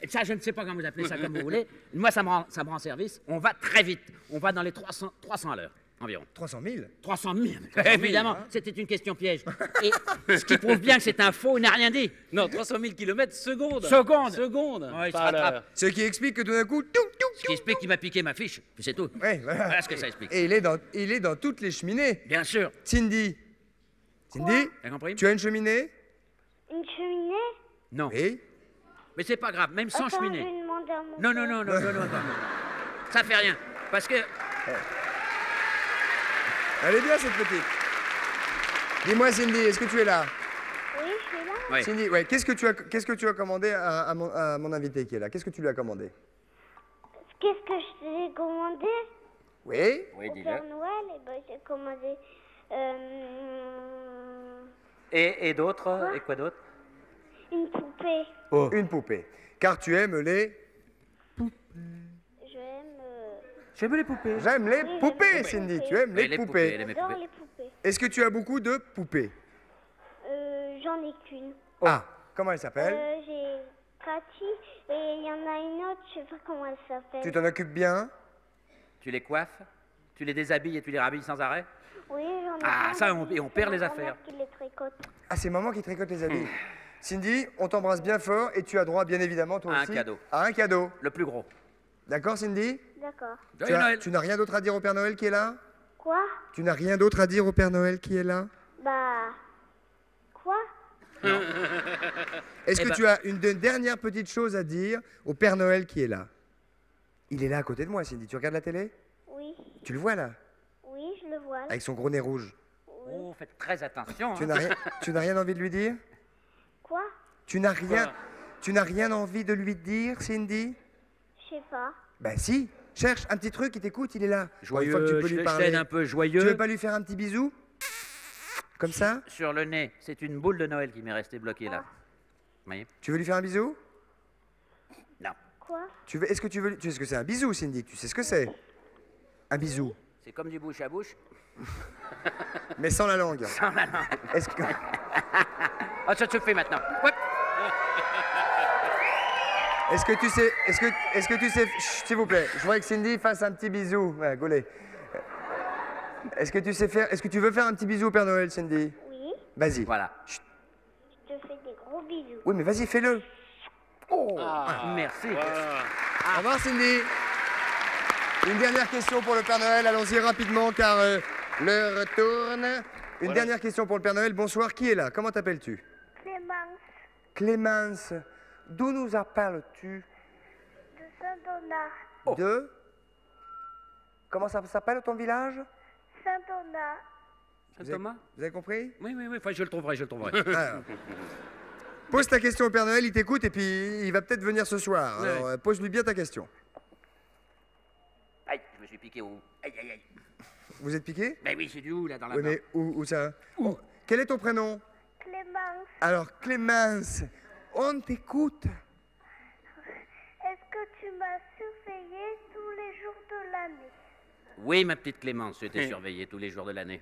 Ça, je ne sais pas comment vous appelez ça comme vous voulez. Moi, ça me rend service. On va très vite. On va dans les 300 à l'heure, environ. 300 000? 300 000, évidemment. C'était une question piège. Et ce qui prouve bien que c'est un faux, il n'a rien dit. Non, 300 000 km seconde. Seconde. Seconde. Ouais, il se Pas à rattrape. l'heure. Ce qui explique que tout d'un coup, Ce qui explique qu'il m'a piqué ma fiche, puis c'est tout. Ouais, voilà. Voilà ce que ça explique. Et il est dans toutes les cheminées. Bien sûr. Cindy, T'as compris? tu as une cheminée? Une cheminée? Non. Oui. Mais c'est pas grave, même sans Attends, cheminée. je vais demander à mon Non, père. non. Ça fait rien. Parce que Elle est bien, cette petite. Dis-moi, Cindy, est-ce que tu es là? Oui, je suis là. Ouais. Cindy, ouais, qu'est-ce que tu as commandé à mon invité qui est là? Qu'est-ce que tu lui as commandé? Ce qu'est-ce que j'ai commandé Oui. Oui, au dis-le. Père Noël? Eh ben, j'ai commandé Et d'autres? Et quoi d'autre? une poupée. Une poupée. Car tu aimes les... J'aime J'aime les poupées. J'aime les Oui, poupées, j'aime les Cindy. poupées. Tu aimes Oui, les les poupées. poupées, les j'adore poupées. les poupées. Est-ce que tu as beaucoup de poupées? J'en ai qu'une. Ah, comment elle s'appelle? J'ai Cathy et il y en a une autre, je sais pas comment elle s'appelle. Tu t'en occupes bien? Tu les coiffes? Tu les déshabilles et tu les rhabilles sans arrêt? Oui, j'en ai Ah, plein ça, d'habits, on c'est perd ma les grand-mère affaires. qui les tricote. Ah, c'est maman qui tricote les habits. Cindy, on t'embrasse bien fort et tu as droit, bien évidemment, toi À un aussi, cadeau. à un cadeau. Le plus gros. D'accord, Cindy? D'accord. Tu n'as rien d'autre à dire au Père Noël qui est là? Quoi? Tu n'as rien d'autre à dire au Père Noël qui est là? Bah... Quoi? Est-ce Eh que ben- tu as une dernière petite chose à dire au Père Noël qui est là? Il est là à côté de moi, Cindy. Tu regardes la télé? Oui. Tu le vois là? Oui, je le vois. Avec son gros nez rouge. Oh, faites très attention. Tu hein. n'as rien envie de lui dire? Quoi? Tu n'as rien envie de lui dire, Cindy? Je sais pas. Ben si, cherche un petit truc, il t'écoute, il est là. Bon, une fois que Joyeux, tu peux lui je parler. t'aide un peu Tu joyeux. veux pas lui faire un petit bisou? Comme ça? Sur le nez, c'est une boule de Noël qui m'est restée bloquée là. Vous voyez? Tu veux lui faire un bisou? Non, Quoi? Est-ce que tu sais ce que c'est un bisou, Cindy? Tu sais ce que c'est? Un bisou, c'est comme du bouche à bouche. mais sans la langue. Sans la langue. Est-ce que... Ah, ça se fait maintenant. Hop. Est-ce que tu sais, chut, s'il vous plaît, je voudrais que Cindy fasse un petit bisou. Ouais, Gaulet. Est-ce que tu veux faire un petit bisou au Père Noël, Cindy? Oui. Vas-y. Voilà. Chut. Je te fais des gros bisous. Oui, mais vas-y, fais-le. Merci. Au revoir, Cindy. Une dernière question pour le Père Noël. Allons-y rapidement, car l'heure tourne. Une dernière question pour le Père Noël. Bonsoir, qui est là? Comment t'appelles-tu? Clémence Clémence. D'où nous appelles-tu? de Saint-Donat. De... Comment ça s'appelle ton village? Saint-Donat. Thomas? Vous avez compris? Oui, enfin, je le trouverai, je le trouverai. Alors, pose ta question au Père Noël, il t'écoute et puis il va peut-être venir ce soir. Ouais. Alors, pose-lui bien ta question. Aïe, je me suis piqué au... Aïe, aïe, aïe. Vous êtes piqué? Ben oui, c'est du où, là, dans la Oui, main. mais où ça? Oh, quel est ton prénom? Clémence, Alors, Clémence, on t'écoute. est-ce que tu m'as surveillé tous les jours de l'année? Oui, ma petite Clémence, je t'ai surveillée tous les jours de l'année.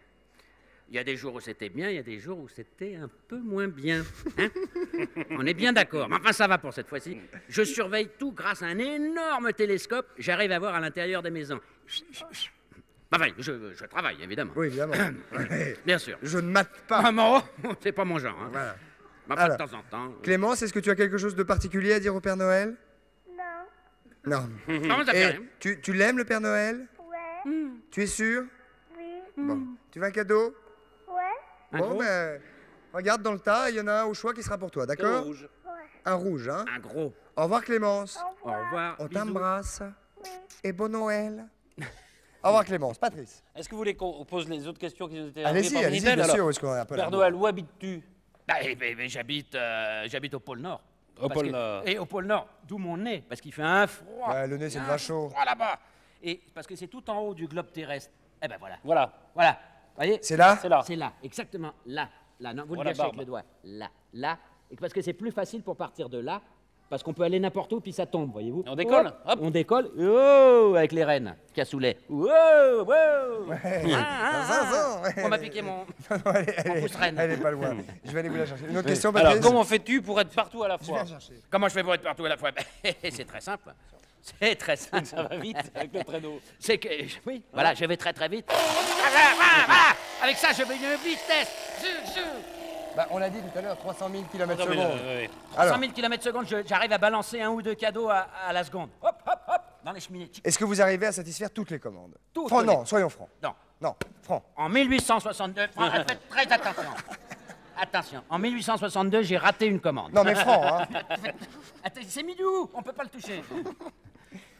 Il y a des jours où c'était bien, il y a des jours où c'était un peu moins bien. Hein? On est bien d'accord. Mais enfin, ça va pour cette fois-ci. Je surveille tout grâce à un énorme télescope. J'arrive à voir à l'intérieur des maisons. Enfin, je travaille, évidemment. Oui, évidemment. Bien sûr. Je ne mate pas. Ah, non, c'est pas mon genre. Hein. Voilà. Mais enfin, de Alors, temps en temps. Clémence, est-ce que tu as quelque chose de particulier à dire au Père Noël? Non. Non. Non, ça fait Et rien. tu l'aimes, le Père Noël? Ouais. Tu es sûr? Oui. Bon. Tu veux un cadeau? Ouais. Un Bon, gros? ben, regarde dans le tas, il y en a un au choix qui sera pour toi, d'accord? Ouais. Un rouge, hein? Un gros. Au revoir, Clémence. Au Au revoir. revoir. On bisous. t'embrasse. Oui. Et bon Noël. Au revoir, Clémence. Patrice. Est-ce que vous voulez qu'on pose les autres questions qui nous étaient Allez-y, par allez-y, Minitel, bien alors sûr. Parce qu'on a un peu la Père bourre. Noël, où habites-tu? J'habite au pôle Nord. Au Parce pôle que- Nord. Et au pôle Nord, d'où mon nez, parce qu'il fait un froid. Ouais, le nez, c'est Un le vin chaud. froid là-bas. Et parce que c'est tout en haut du globe terrestre. Eh ben voilà. Voilà. Voilà. Voyez? C'est là? C'est là. C'est là, exactement là. Là, non, vous le Voilà, gâchez avec barbe. le doigt. Là. Et parce que c'est plus facile pour partir de là, parce qu'on peut aller n'importe où, puis ça tombe, voyez-vous. On décolle, hop. On décolle, oh, avec les rennes, cassoulet. Wow, wow. Ça, ouais. On m'a piqué mon... Non, elle pousse reine. est pas loin. Je vais aller vous la chercher. Une autre question, Alors, Patrice? comment fais-tu pour être partout à la Je fois? viens la chercher. Comment je fais pour être partout à la fois? C'est très simple. C'est très simple. Ça va vite avec le traîneau. C'est que, oui, voilà, je vais très très vite. Voilà. Avec ça, je mets une vitesse. Bah, on l'a dit tout à l'heure, 300 000 km Non, mais, secondes. ouais. 100 000 km/s, j'arrive à balancer un ou deux cadeaux à la seconde. Hop, hop, hop, dans les cheminées. Est-ce que vous arrivez à satisfaire toutes les commandes? Toutes Franc, les- non, soyons francs. Non. Non, franc. En 1862, faites très attention. Attention, en 1862, j'ai raté une commande. Non, mais franc, hein. Attends, c'est mis d'où? On peut pas le toucher.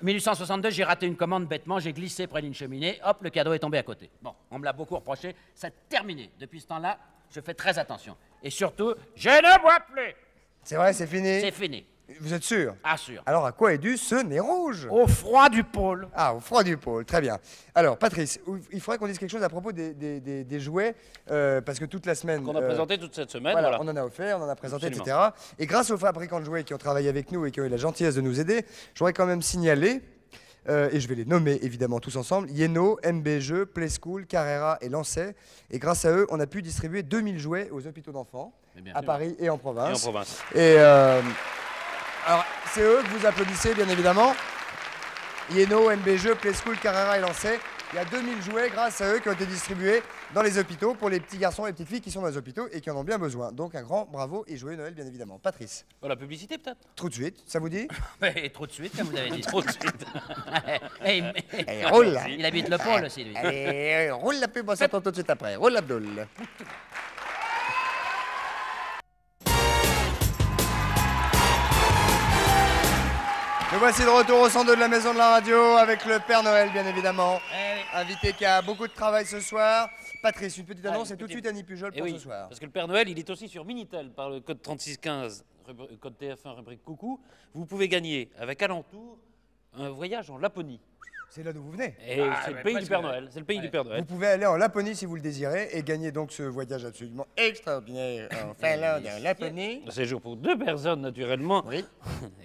1862, j'ai raté une commande bêtement, j'ai glissé près d'une cheminée, hop, le cadeau est tombé à côté. Bon, on me l'a beaucoup reproché, c'est terminé. Depuis ce temps-là, je fais très attention. Et surtout, je ne bois plus. C'est vrai, c'est fini? C'est fini. Vous êtes sûr? Ah, sûr. Alors, à quoi est dû ce nez rouge? Au froid du pôle. Ah, au froid du pôle, très bien. Alors, Patrice, il faudrait qu'on dise quelque chose à propos des jouets, parce que toute la semaine... Qu'on a présenté toute cette semaine. Voilà, Voilà. on en a offert, on en a présenté, Absolument. etc. Et grâce aux fabricants de jouets qui ont travaillé avec nous et qui ont eu la gentillesse de nous aider, j'aurais quand même signalé, et je vais les nommer évidemment tous ensemble, Yeno, MB Jeux, Playschool, Carrera et Lancet. Et grâce à eux, on a pu distribuer 2000 jouets aux hôpitaux d'enfants, à Paris et en province. Et en province. Et alors, c'est eux que vous applaudissez, bien évidemment. Yeno, MB Jeux, Playschool, Carrera et Lancet. Il y a 2000 jouets grâce à eux qui ont été distribués dans les hôpitaux pour les petits garçons et les petites filles qui sont dans les hôpitaux et qui en ont bien besoin. Donc un grand bravo et joyeux Noël, bien évidemment. Patrice. Oh, la publicité, peut-être? Tout de suite, ça vous dit? Et trop de suite, comme vous avez dit. Trop de suite. Allez, roule là. Il habite le pôle aussi, lui. Allez, roule la pub, on s'attend tout de suite après. Roule l'Abdoul. Nous voici de retour au centre de la maison de la radio avec le Père Noël, bien évidemment. Invité qui a beaucoup de travail ce soir. Patrice, une petite annonce et tout de suite Annie Pujol Eh pour oui, ce soir. parce que le Père Noël, il est aussi sur Minitel par le code 3615, code TF1, rubrique coucou. Vous pouvez gagner avec Alentour un voyage en Laponie. C'est là d'où vous venez. Et c'est le pays du Père Noël. C'est le pays du Père Noël. Vous pouvez aller en Laponie si vous le désirez et gagner donc ce voyage absolument extraordinaire en Finlande et en Laponie. Un séjour pour 2 personnes, naturellement. Oui.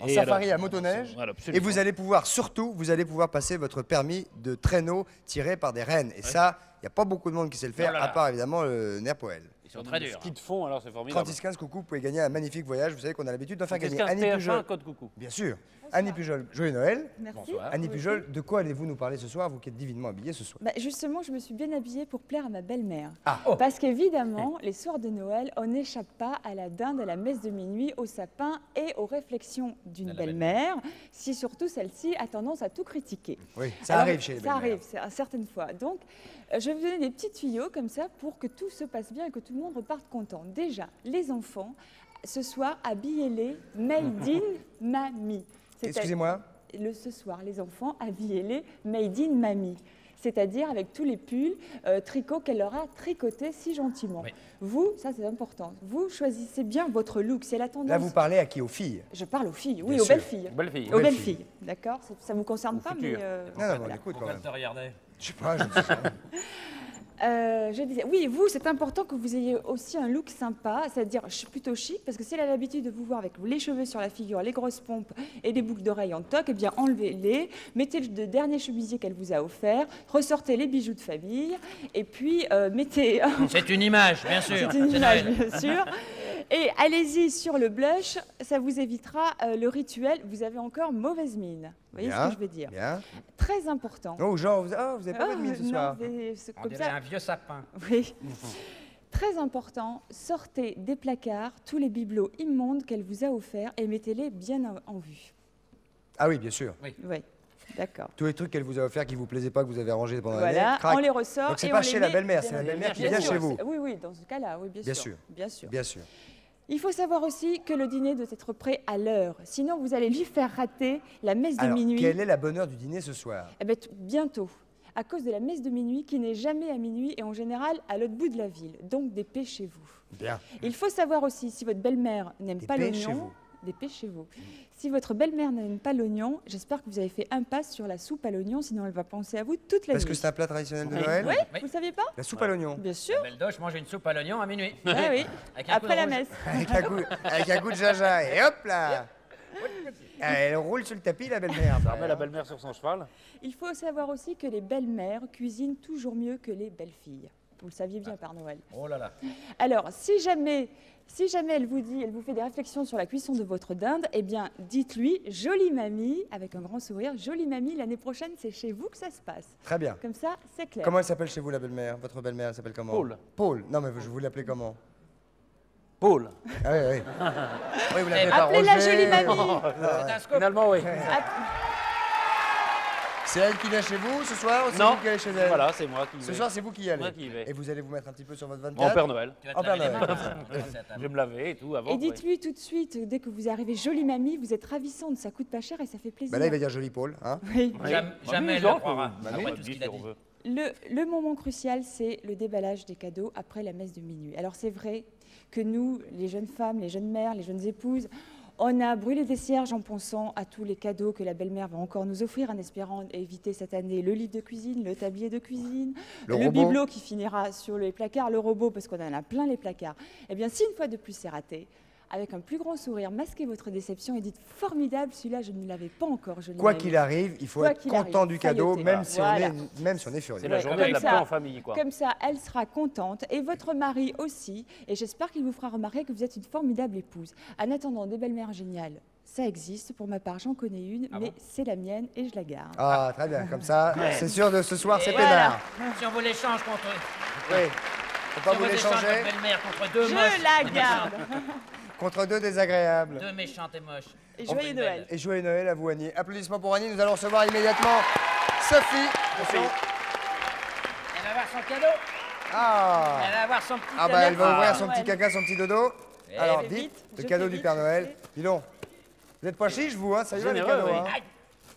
En Et safari alors- à motoneige. Voilà, Et absolument. vous allez pouvoir, surtout, vous allez pouvoir passer votre permis de traîneau tiré par des rennes. Et ça, il n'y a pas beaucoup de monde qui sait le faire, Oh là là. à part évidemment le Nerpoel. Ils sont très durs. Ski de fond, alors c'est formidable. 3615 coucou, vous pouvez gagner un magnifique voyage. Vous savez qu'on a l'habitude d'en faire gagner. 3615 Annie TF1, Pujol. code coucou. Bien sûr. Annie Pujol, joyeux Noël. Merci. Annie Pujol, de quoi allez-vous nous parler ce soir, vous qui êtes divinement habillée ce soir? Bah, justement, je me suis bien habillée pour plaire à ma belle-mère. Ah. Parce qu'évidemment, les soirs de Noël, on n'échappe pas à la dinde, à la messe de minuit, au sapin et aux réflexions d'une belle-mère, si surtout celle-ci a tendance à tout critiquer. Oui, ça Alors, arrive chez les Ça belles-mères. arrive, certaines fois. Donc, je vais vous donner des petits tuyaux comme ça pour que tout se passe bien et que tout le monde reparte content. Déjà, les enfants, ce soir, habillez-les Made in Mamie. Excusez-moi. Ce soir, les enfants, habillez-les Made in Mamie. C'est-à-dire avec tous les pulls tricot qu'elle leur a tricotés si gentiment. Oui. Vous, ça c'est important, vous choisissez bien votre look. Si elle a tendance... Là, vous parlez à qui? Aux filles? Je parle aux filles, oui, Bien aux sûr. belles filles. Belle fille. Aux belles belles filles. filles, d'accord? Ça ne vous concerne pas, futures. mais... Non, non, on écoute quand Pourquoi même. te regardais? Je sais pas, je ne sais pas. Je disais, oui, vous, c'est important que vous ayez aussi un look sympa, c'est-à-dire plutôt chic, parce que si elle a l'habitude de vous voir avec les cheveux sur la figure, les grosses pompes et des boucles d'oreilles en toque, eh bien enlevez-les, mettez le dernier chemisier qu'elle vous a offert, ressortez les bijoux de famille, et puis mettez... C'est une image, bien sûr. C'est une C'est image, Noël. bien sûr. Et allez-y sur le blush, ça vous évitera le rituel. Vous avez encore mauvaise mine. Vous voyez Bien, ce que je veux dire? Bien. Très important. Oh, genre, vous n'avez pas Ah, de mine ce non, soir. mais c'est On comme dirait ça. un vieux sapin. Oui. Très important, sortez des placards tous les bibelots immondes qu'elle vous a offerts et mettez-les bien en vue. Ah oui, bien sûr. Oui, d'accord. Tous les trucs qu'elle vous a offerts qui vous plaisaient pas, que vous avez rangés pendant l'année. Voilà, crac. on les ressort. Donc c'est et pas on chez les la met belle-mère, bien c'est la en belle-mère vue. qui vient sûr, chez vous. Oui, oui, dans ce cas-là, oui, bien Bien sûr. sûr. Bien sûr. Bien sûr. Il faut savoir aussi que le dîner doit être prêt à l'heure. Sinon, vous allez lui faire rater la messe de Alors, minuit. quelle est la bonne heure du dîner ce soir? Eh bien, bientôt. À cause de la messe de minuit qui n'est jamais à minuit et en général à l'autre bout de la ville. Donc, dépêchez-vous. Bien. Il faut savoir aussi, si votre belle-mère n'aime pas Dépêchez-vous. l'oignon, dépêchez-vous. Si votre belle-mère n'aime pas l'oignon, j'espère que vous avez fait impasse sur la soupe à l'oignon, sinon elle va penser à vous toute la Parce nuit. que c'est un plat traditionnel de Oui. Noël? Oui, Oui. vous ne saviez pas? La soupe à l'oignon. Bien sûr. La belle doche mange une soupe à l'oignon à minuit. Ah oui, Avec un coup après de la rouge. messe. Avec un coup de jaja. Et hop là! Elle roule sur le tapis, la belle-mère. Ça remet la belle-mère sur son cheval. Il faut savoir aussi que les belles-mères cuisinent toujours mieux que les belles-filles. Vous le saviez bien, Père Noël. Oh là là. Alors, si jamais elle vous dit, elle vous fait des réflexions sur la cuisson de votre dinde, eh bien, dites-lui, jolie mamie, avec un grand sourire, jolie mamie, l'année prochaine, c'est chez vous que ça se passe. Très bien. Comme ça, c'est clair. Comment elle s'appelle chez vous, la belle-mère? Votre belle-mère, elle s'appelle comment? Paul. Paul. Non, mais je vous l'appelez comment? Paul. Ah oui, oui. Oui, vous l'appelez pas Appelez-la Roger. jolie mamie. C'est un scoop. Finalement, oui. C'est elle qui vient chez vous ce soir ou c'est Non. vous qui allez chez elle? Voilà, c'est moi qui y Ce vais. soir, c'est vous qui y allez. Moi qui y vais. Et vous allez vous mettre un petit peu sur votre En 24? Père Noël. Tu vas En te laver Père les Noël. mains. C'est à table. Je vais me laver et tout avant. Et dites-lui tout de suite, dès que vous arrivez, jolie mamie, vous êtes ravissante, ça coûte pas cher et ça fait plaisir. Bah là, il va dire joli Paul. Hein? Oui. Oui. Jamais, Bah, jamais oui, elle genre, le croira. bah, Après oui, tout ce qu'il si a on dit. veut. Le moment crucial, c'est le déballage des cadeaux après la messe de minuit. Alors c'est vrai que nous, les jeunes femmes, les jeunes mères, les jeunes épouses, On a brûlé des cierges en pensant à tous les cadeaux que la belle-mère va encore nous offrir, en espérant éviter cette année le livre de cuisine, le tablier de cuisine, le bibelot qui finira sur les placards, le robot, parce qu'on en a plein les placards. Eh bien, si une fois de plus c'est raté, avec un plus grand sourire, masquez votre déception et dites « Formidable, celui-là, je ne l'avais pas encore. » Quoi qu'il arrive, il faut être content du cadeau, même si on est furieux. C'est la journée de la paix en famille, quoi. Comme ça, elle sera contente, et votre mari aussi, et j'espère qu'il vous fera remarquer que vous êtes une formidable épouse. En attendant, des belles-mères géniales, ça existe. Pour ma part, j'en connais une, mais c'est la mienne et je la garde. Ah, très bien, comme ça, c'est sûr de ce soir, c'est peinard. Si on vous l'échange contre... Oui, faut pas vous l'échanger. Belle-mère contre deux moches. Je la garde. Contre deux désagréables. Deux méchantes et moches. Et joyeux Noël. Et joyeux Noël à vous, Annie. Applaudissements pour Annie. Nous allons recevoir immédiatement Sophie. Elle va avoir son cadeau. Ah. Elle va avoir son petit cadeau. Elle va ouvrir son petit caca, son petit dodo. Alors, dites, le cadeau du Père Noël. Dis donc, vous êtes pas chiche, vous, hein? Ça y va, les cadeaux, hein?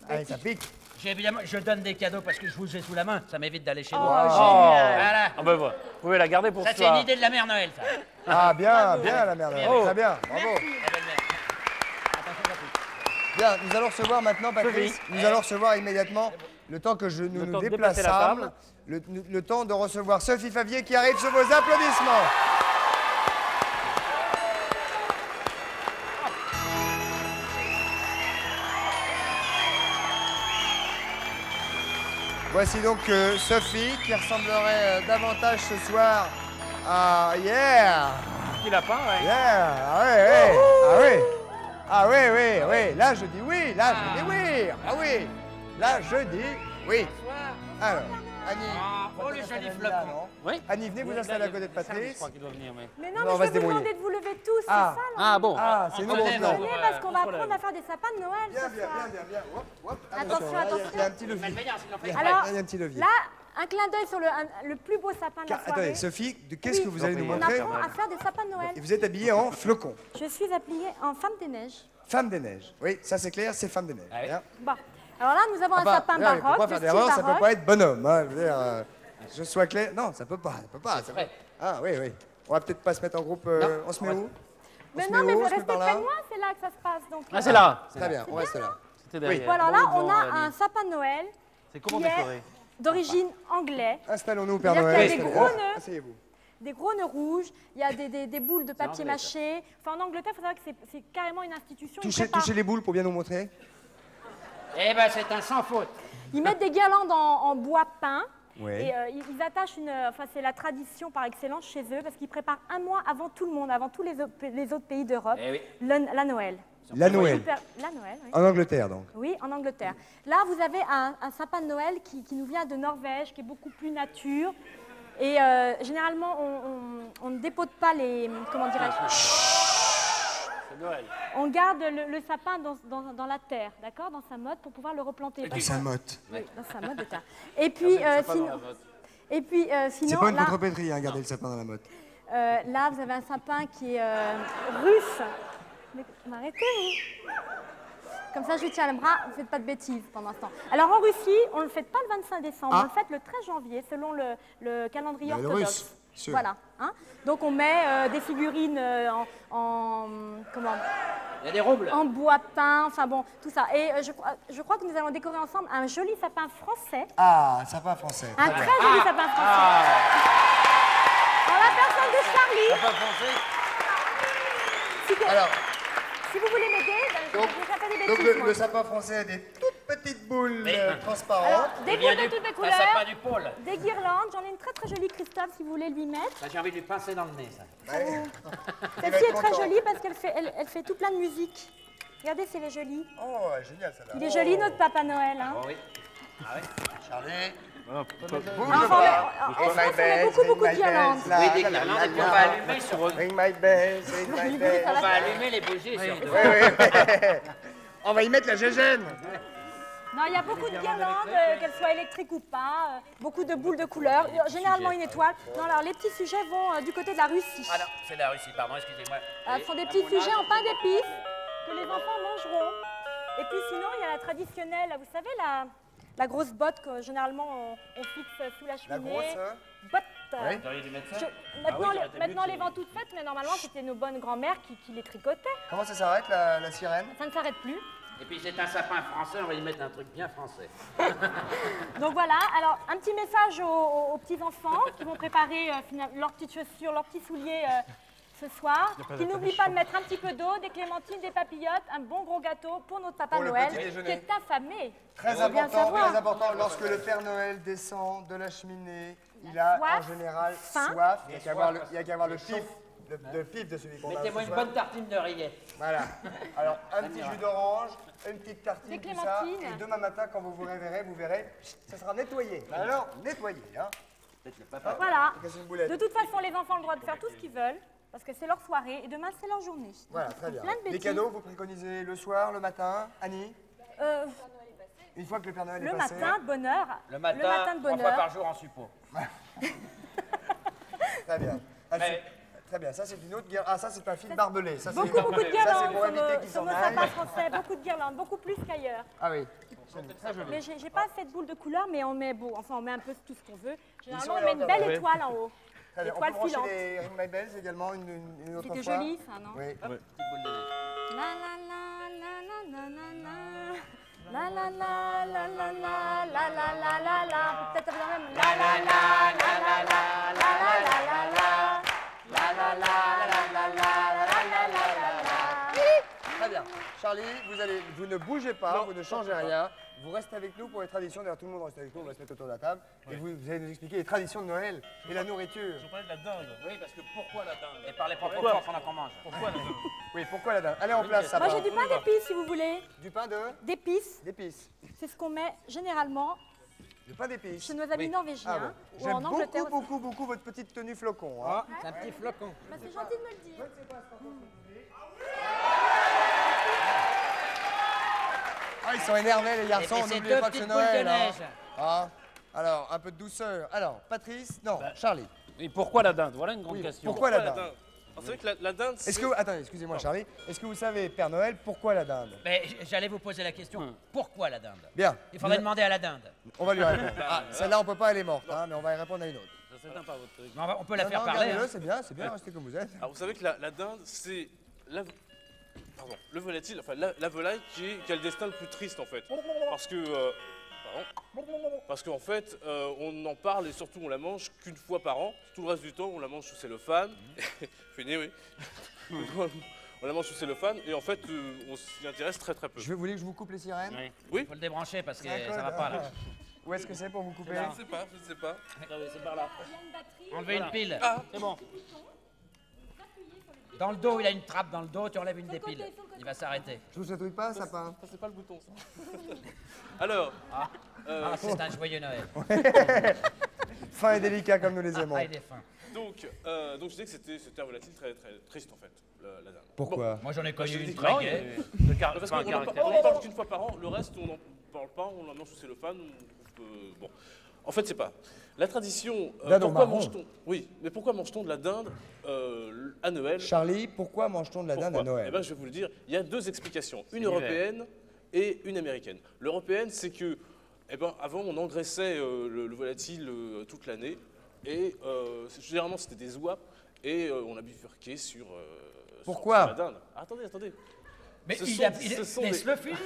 Allez, ça pique. Évidemment, je donne des cadeaux parce que je vous ai sous la main. Ça m'évite d'aller chez vous. Oh, génial. Voilà. Ah ben, vous pouvez la garder pour ça. C'est une idée de la mère Noël, ça. Ah, bien, bien, la mère Noël. Très bien, bravo. Bien, nous allons recevoir maintenant, Patrice, nous allons recevoir immédiatement, le temps que nous nous déplaçons, le temps de recevoir Sophie Favier qui arrive sur vos applaudissements. Voici donc Sophie qui ressemblerait davantage ce soir à Yeah. Petit lapin, ouais. Yeah, ah ouais, ouais. Ah oui. Ah oui, oui, oui. Là je dis oui, là je dis oui. Ah oui. Là je dis oui. Alors, Annie. Oh le joli flocon. Oui. Annie, venez vous installer à côté de Patrice. Je crois qu'il doit venir, mais non, mais je vais vous demander de vous lever tous, c'est ça là. Ah bon. Ah, c'est nous maintenant. Venez parce qu'on va apprendre à faire des sapins de Noël. Bien, bien, bien, bien. Attention, attention. Il y a un petit levier. Alors, il y a un petit levier. là, un clin d'œil sur le plus beau sapin de la soirée. Attendez, Sophie, qu'est-ce que vous allez nous On montrer? apprend à faire des sapins de Noël. Et vous êtes habillée en flocon. Je suis habillée en femme des neiges. Femme des neiges. Oui, ça c'est clair, c'est femme des neiges. Bien. Bon, alors là, nous avons un sapin baroque. Pour pas faire d'erreur, ça peut pas être bonhomme. Hein, je veux dire, je sois clair. Non, ça peut pas. Ça peut pas. Ah oui, oui. On va peut-être pas se mettre en groupe. On se met où? Mais non, mais restez près de moi, c'est là que ça se passe. Donc, ah, c'est là. Très bien, on reste là. C'était derrière. Bon, alors là, on a un sapin de Noël. C'est comment décorer? D'origine anglaise. Installons-nous, Père Noël. Il y a des gros nœuds. Asseyez-vous. Des gros nœuds rouges, il y a des boules de papier mâché. Enfin, en Angleterre, il faut savoir que c'est carrément une institution. Touchez les boules pour bien nous montrer. Eh ben, c'est un sans faute. Ils mettent des guirlandes en bois peint. Oui. Et ils attachent enfin, c'est la tradition par excellence chez eux, parce qu'ils préparent un mois avant tout le monde, avant tous les autres pays d'Europe, la Noël. La Noël. La Noël, oui. En Angleterre, donc. Oui, en Angleterre. Là, vous avez un sapin de Noël qui nous vient de Norvège, qui est beaucoup plus nature. Et généralement, on ne dépose pas les... Comment dirais-je? Noël. On garde le sapin dans la terre, d'accord? Dans sa motte, pour pouvoir le replanter. Dans sa motte. Oui, dans sa motte de terre. Et puis, sinon... C'est pas une contrepétrie, hein, garder le sapin dans la motte. Là, vous avez un sapin qui est russe. Mais arrêtez-vous. Comme ça, je tiens le bras, vous ne faites pas de bêtises pendant ce temps. Alors, en Russie, on ne le fait pas le 25 décembre, on le fait le 13 janvier, selon le calendrier orthodoxe. Russe, voilà. Hein. Donc, on met des figurines comment? Il y a des roubles. En bois peint, enfin bon, tout ça. Et je crois que nous allons décorer ensemble un joli sapin français. Ah, un sapin français. Un très joli sapin français. En la personne de Charlie. Sapin français. Alors, si vous voulez m'aider, je vais faire des bêtises. donc le sapin français a des toutes petites boules transparentes. Alors, des boules de toutes les couleurs, sapin du pôle. des guirlandes. J'en ai une très très jolie, Christophe, si vous voulez lui mettre. J'ai envie de lui pincer dans le nez, ça. Ouais. Celle-ci est très jolie parce qu'elle fait tout plein de musique. Regardez, c'est jolie. Oh, génial, ça. Il est joli, notre Papa Noël. Hein. Oh oui. Ah oui. Charlie. Enfin, en France, on met beaucoup de guirlandes. Oui, des guirlandes, et puis on va allumer sur... Ring my bells, ring my bells. On va allumer les bougies sur... On va y mettre la gégène. Non, il y a beaucoup de guirlandes, qu'elles soient électriques ou pas, beaucoup de boules de couleurs, généralement une étoile. Non, alors les petits sujets vont du côté de la Russie. Ah non, c'est la Russie, pardon, excusez-moi. Ce sont des petits sujets en pain d'épices que les enfants mangeront. Et puis sinon, il y a la traditionnelle, vous savez, la grosse botte que généralement on fixe sous la cheminée. La grosse botte. Oui. Vous auriez dû mettre ça. Maintenant, ça aurait été maintenant mieux, les vents toutes faites, mais normalement, c'était nos bonnes grand-mères qui les tricotaient. Comment ça s'arrête, la sirène? Ça ne s'arrête plus. Et puis c'est un sapin français, on va y mettre un truc bien français. Donc voilà, alors un petit message aux petits-enfants qui vont préparer leurs petites chaussures, leurs petits souliers ce soir. Qui n'oublient pas de mettre un petit peu d'eau, des clémentines, des papillotes, un bon gros gâteau pour notre Papa Pour le Noël, petit déjeuner. qui est affamé. Très Faut bien important, savoir. très important. Lorsque le Père Noël descend de la cheminée, il a en soif, général faim. soif. Il n'y a qu'à voir le pif. Le pif de celui qu'on a. Mettez-moi ce une soir. bonne tartine de rillettes. Voilà. Alors, un petit jus d'orange, une petite tartine, Des tout ça. clémentines. Et demain matin, quand vous vous réveillerez, vous verrez, ça sera nettoyé. Alors, nettoyé. Hein. Voilà. Casse une boulette. De toute façon, les enfants ont le droit de faire tout ce qu'ils veulent, parce que c'est leur soirée et demain, c'est leur journée. Voilà, très bien. Plein de Les bêtises. cadeaux, vous préconisez le soir, le matin, Annie? Une fois que le Père Noël est Le passé. matin de bonheur. Le matin, de 3 fois bonheur. par jour en suppôt. Très bien. Ah, très bien, ça c'est une autre guirlande. Ah, ça c'est un fil barbelé. Ça, Beaucoup, c'est- beaucoup de Ça c'est guirlandes pour éviter qu'ils sur s'en nos aillent. sapins français, beaucoup de guirlandes, beaucoup plus qu'ailleurs. Ah oui, très joli. Mais j'ai pas assez de boules de couleur, mais on met beau. Enfin, on met un peu tout ce qu'on veut. Généralement, sont on met une belle étoiles. étoile en haut. Très bien. On Étoile peut brancher filante. les Ring My Bells également une autre fois. C'était joli, ça, non? Oui. La la la la la la la la. La la la la la la la la la la la. Peut-être même la la la la la la la la la la la. La la la la la la la la la la. Très bien. Charlie, vous ne bougez pas, vous ne changez rien. Vous restez avec nous pour les traditions. D'ailleurs, tout le monde reste avec nous, on va se mettre autour de la table. Et vous allez nous expliquer les traditions de Noël et la nourriture. Je parlais de la dinde. Oui, parce que pourquoi la dinde? Et parlez pas trop fort pendant qu'on mange. Pourquoi la dinde? Oui, pourquoi la dinde? Allez en place, ça Moi, va. j'ai du pain d'épices, si vous voulez. Du pain d'épices. d'épices. C'est ce qu'on met généralement Du pain d'épices. chez nos amis norvégiens Ah bon. ou J'aime en Angleterre. beaucoup votre petite tenue flocon. Hein. C'est un petit flocon. Bah, c'est gentil de me le dire. Ah, ils sont énervés les garçons, Et ces n'oubliez deux pas que c'est petites boules de Noël. Hein. neige. Ah. Alors, un peu de douceur. Alors, Patrice, non, Charlie. Et pourquoi la dinde? Voilà une grande Oui, question. pourquoi la dinde? C'est vrai que la dinde, Est-ce que, attendez, excusez-moi Charlie, est-ce que vous savez, Père Noël, pourquoi la dinde? Mais j'allais vous poser la question, pourquoi la dinde? Bien. Il faudrait demander à la dinde. On va lui répondre. Ah, celle-là, on peut pas, elle est morte, hein, mais on va y répondre à une autre. Ça c'est sympa votre truc. Mais on peut la Non, faire non, parler. gardez-le, Hein. c'est bien, restez comme vous êtes. Alors vous savez que la dinde, c'est le volatile, enfin la volaille qui a le destin le plus triste en fait. Parce qu'en fait, on en parle et surtout on la mange qu'une fois par an. Tout le reste du temps, on la mange sous cellophane. Fini, oui. On la mange sous cellophane et en fait, on s'y intéresse très très peu. Vous voulez que je vous coupe les sirènes? Oui. Il faut le débrancher parce que D'accord, ça va pas là. Où est-ce que c'est pour vous couper? Je ne sais pas, je ne sais pas. C'est par là. Enlever une pile. Ah, C'est bon. Dans le dos, il a une trappe dans le dos, tu enlèves une des piles. Il va s'arrêter. Je vous souhaite pas, sapin. ça c'est pas le bouton ça. Alors, Ah, c'est un joyeux Noël. Fin et délicat comme nous les aimons. Ah, il est fin. donc je disais que c'était un volatile très très triste en fait, la dinde. Pourquoi? Moi, j'en ai connu je une dis très Non, gaie. Parce pas un qu'on caractère. en parle qu'une fois par an, le reste on n'en parle pas, on la mange sous cellophane. Bon, en fait c'est pas. La tradition. Dinde au pourquoi marron. mange-t-on? Oui, mais pourquoi mange-t-on de la dinde à Noël? Charlie, pourquoi mange-t-on de la dinde à Pourquoi Noël? Eh ben, je vais vous le dire. Il y a deux explications, une l'hiver. européenne et une américaine. L'européenne, c'est que, avant on engraissait le volatile toute l'année et généralement c'était des oies et on a bifurqué sur. Pourquoi sur la dinde. Ah, attendez. Mais Ce il sont laisse-le finir.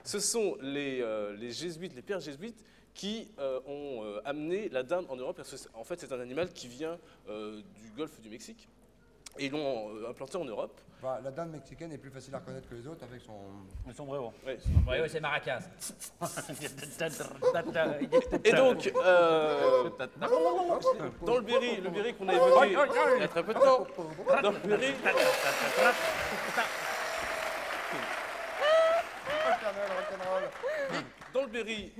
Ce sont les jésuites, les pères jésuites, qui ont amené la dinde en Europe, parce que en fait c'est un animal qui vient du golfe du Mexique, et ils l'ont implanté en Europe. Bah, la dinde mexicaine est plus facile à reconnaître que les autres avec son... Le sombrero. Ouais. Oui, c'est Maracas. Et donc, dans le Berry qu'on a évoqué il y a très peu de temps, dans le Berry, dans le Berry,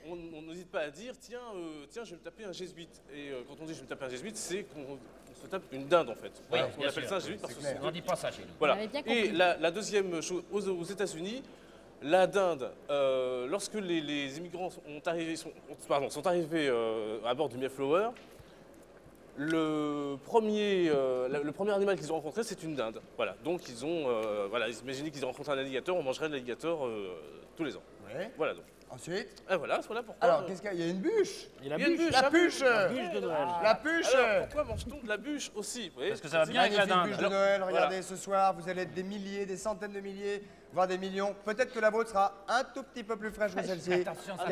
on n'hésite pas à dire tiens, je vais me taper un jésuite. Et quand on dit je vais me taper un jésuite, c'est qu'on se tape une dinde en fait. Oui, on bien appelle sûr. ça un jésuite parce que c'est On ne dit pas ça chez nous. voilà. Vous avez bien Et compris. la deuxième chose, aux États-Unis, la dinde, lorsque les immigrants sont arrivés à bord du Mayflower, le premier animal qu'ils ont rencontré, c'est une dinde. Voilà. Donc ils ont, ils imaginaient qu'ils rencontrent un alligator, on mangerait de l'alligator tous les ans. Oui. Voilà donc. Ensuite. Et voilà, voilà pourquoi. Alors, qu'est-ce qu'il y a? Il y a une bûche. Il y a une bûche. La bûche. La bûche de Noël. La bûche. Alors, pourquoi mange-t-on de la bûche aussi? Vous voyez, Parce que ça va bien avec la dinde. Bûche de Noël, regardez, ce soir, vous allez être des milliers, des centaines de milliers, voire des millions. Peut-être que la vôtre sera un tout petit peu plus fraîche que celle-ci, Attention, ça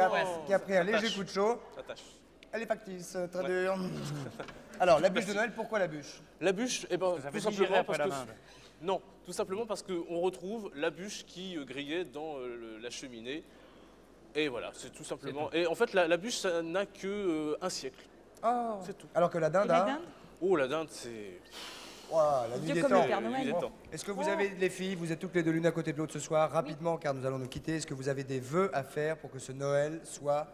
qui a pris un léger coup de chaud. Ça tâche. Elle est factice, très dure. Alors, la bûche de Noël, pourquoi la bûche? La bûche, eh ben, Ça tout fait digérer simplement après parce la que... dinde. Non, tout simplement parce qu'on retrouve la bûche qui grillait dans la cheminée. Et voilà, c'est tout simplement... Et en fait, la bûche, ça n'a que un siècle. Oh. C'est tout. Alors que la dinde, La hein? dinde Oh, la dinde, c'est... Ouah, la nuit Dieu des comme temps. le Père Noël. Nuit des temps. Est-ce que vous avez, les filles, vous êtes toutes les deux l'une à côté de l'autre ce soir, rapidement, car nous allons nous quitter, est-ce que vous avez des vœux à faire pour que ce Noël soit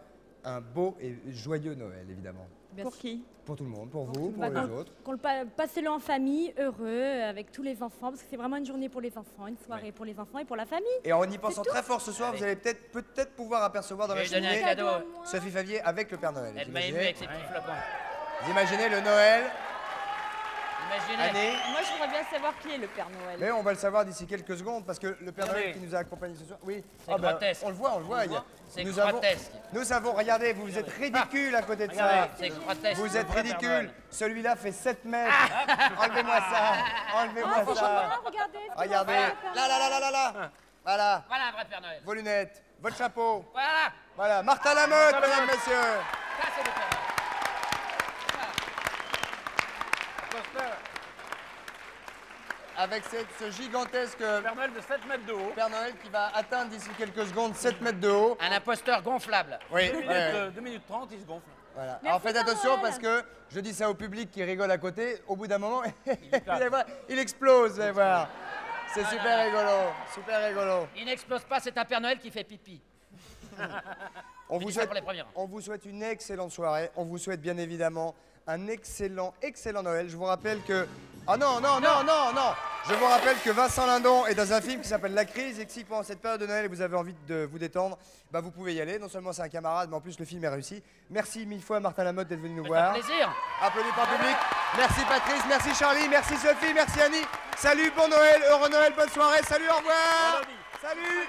un beau et joyeux Noël, évidemment? Pour qui? Pour tout le monde, pour vous, pour Bah, les autres. Passez-le en famille, heureux, avec tous les enfants, parce que c'est vraiment une journée pour les enfants, une soirée pour les enfants et pour la famille. Et en y pensant très fort ce soir, vous allez peut-être pouvoir apercevoir dans la Je vais donner cheminée un cadeau. Sophie Favier avec le Père Noël. Elle Vous m'a ému imaginez avec ses petits flocons. Vous imaginez le Noël, Imaginez. Annie? Moi, je voudrais bien savoir qui est le Père Noël. Mais on va le savoir d'ici quelques secondes parce que le Père Regardez. Noël qui nous a accompagnés ce soir. Oui, C'est Ah ben, grotesque. on le voit. il y a- C'est nous avons, grotesque. nous avons, regardez, vous êtes ridicule à côté de ça. Regardez, c'est grotesque. Vous Le êtes vrai Père ridicule. Noël. Celui-là fait 7 mètres. Enlevez-moi ça. Enlevez-moi ça. Ah, regardez. Regardez. Là. Voilà. Voilà un vrai Père Noël. Vos lunettes, votre chapeau. Voilà. Voilà. Martin Lamotte, mesdames, messieurs. Ça, c'est le Père Noël. Avec ce gigantesque Père Noël de 7 mètres de haut. Père Noël qui va atteindre d'ici quelques secondes 7 mètres de haut. Un imposteur gonflable. Oui. 2 minutes 30, il se gonfle. Voilà. Merci, Alors faites Père attention Noël. parce que je dis ça au public qui rigole à côté. Au bout d'un moment, vous allez voir, il explose, vous allez voir. C'est super rigolo, super rigolo. Il n'explose pas, c'est un Père Noël qui fait pipi. On Je vous, dis ça souhaite, pour les premiers rangs. on vous souhaite une excellente soirée. On vous souhaite bien évidemment un excellent Noël. Je vous rappelle que... Ah non. Je vous rappelle que Vincent Lindon est dans un film qui s'appelle La Crise et que si pendant cette période de Noël vous avez envie de vous détendre, bah vous pouvez y aller. Non seulement c'est un camarade, mais en plus le film est réussi. Merci mille fois Martin Lamotte d'être venu nous voir. Plaisir. Applaudissements en public. Merci Patrice, merci Charlie, merci Sophie, merci Annie. Salut, bon Noël, heureux Noël, bonne soirée. Salut, au revoir. Salut.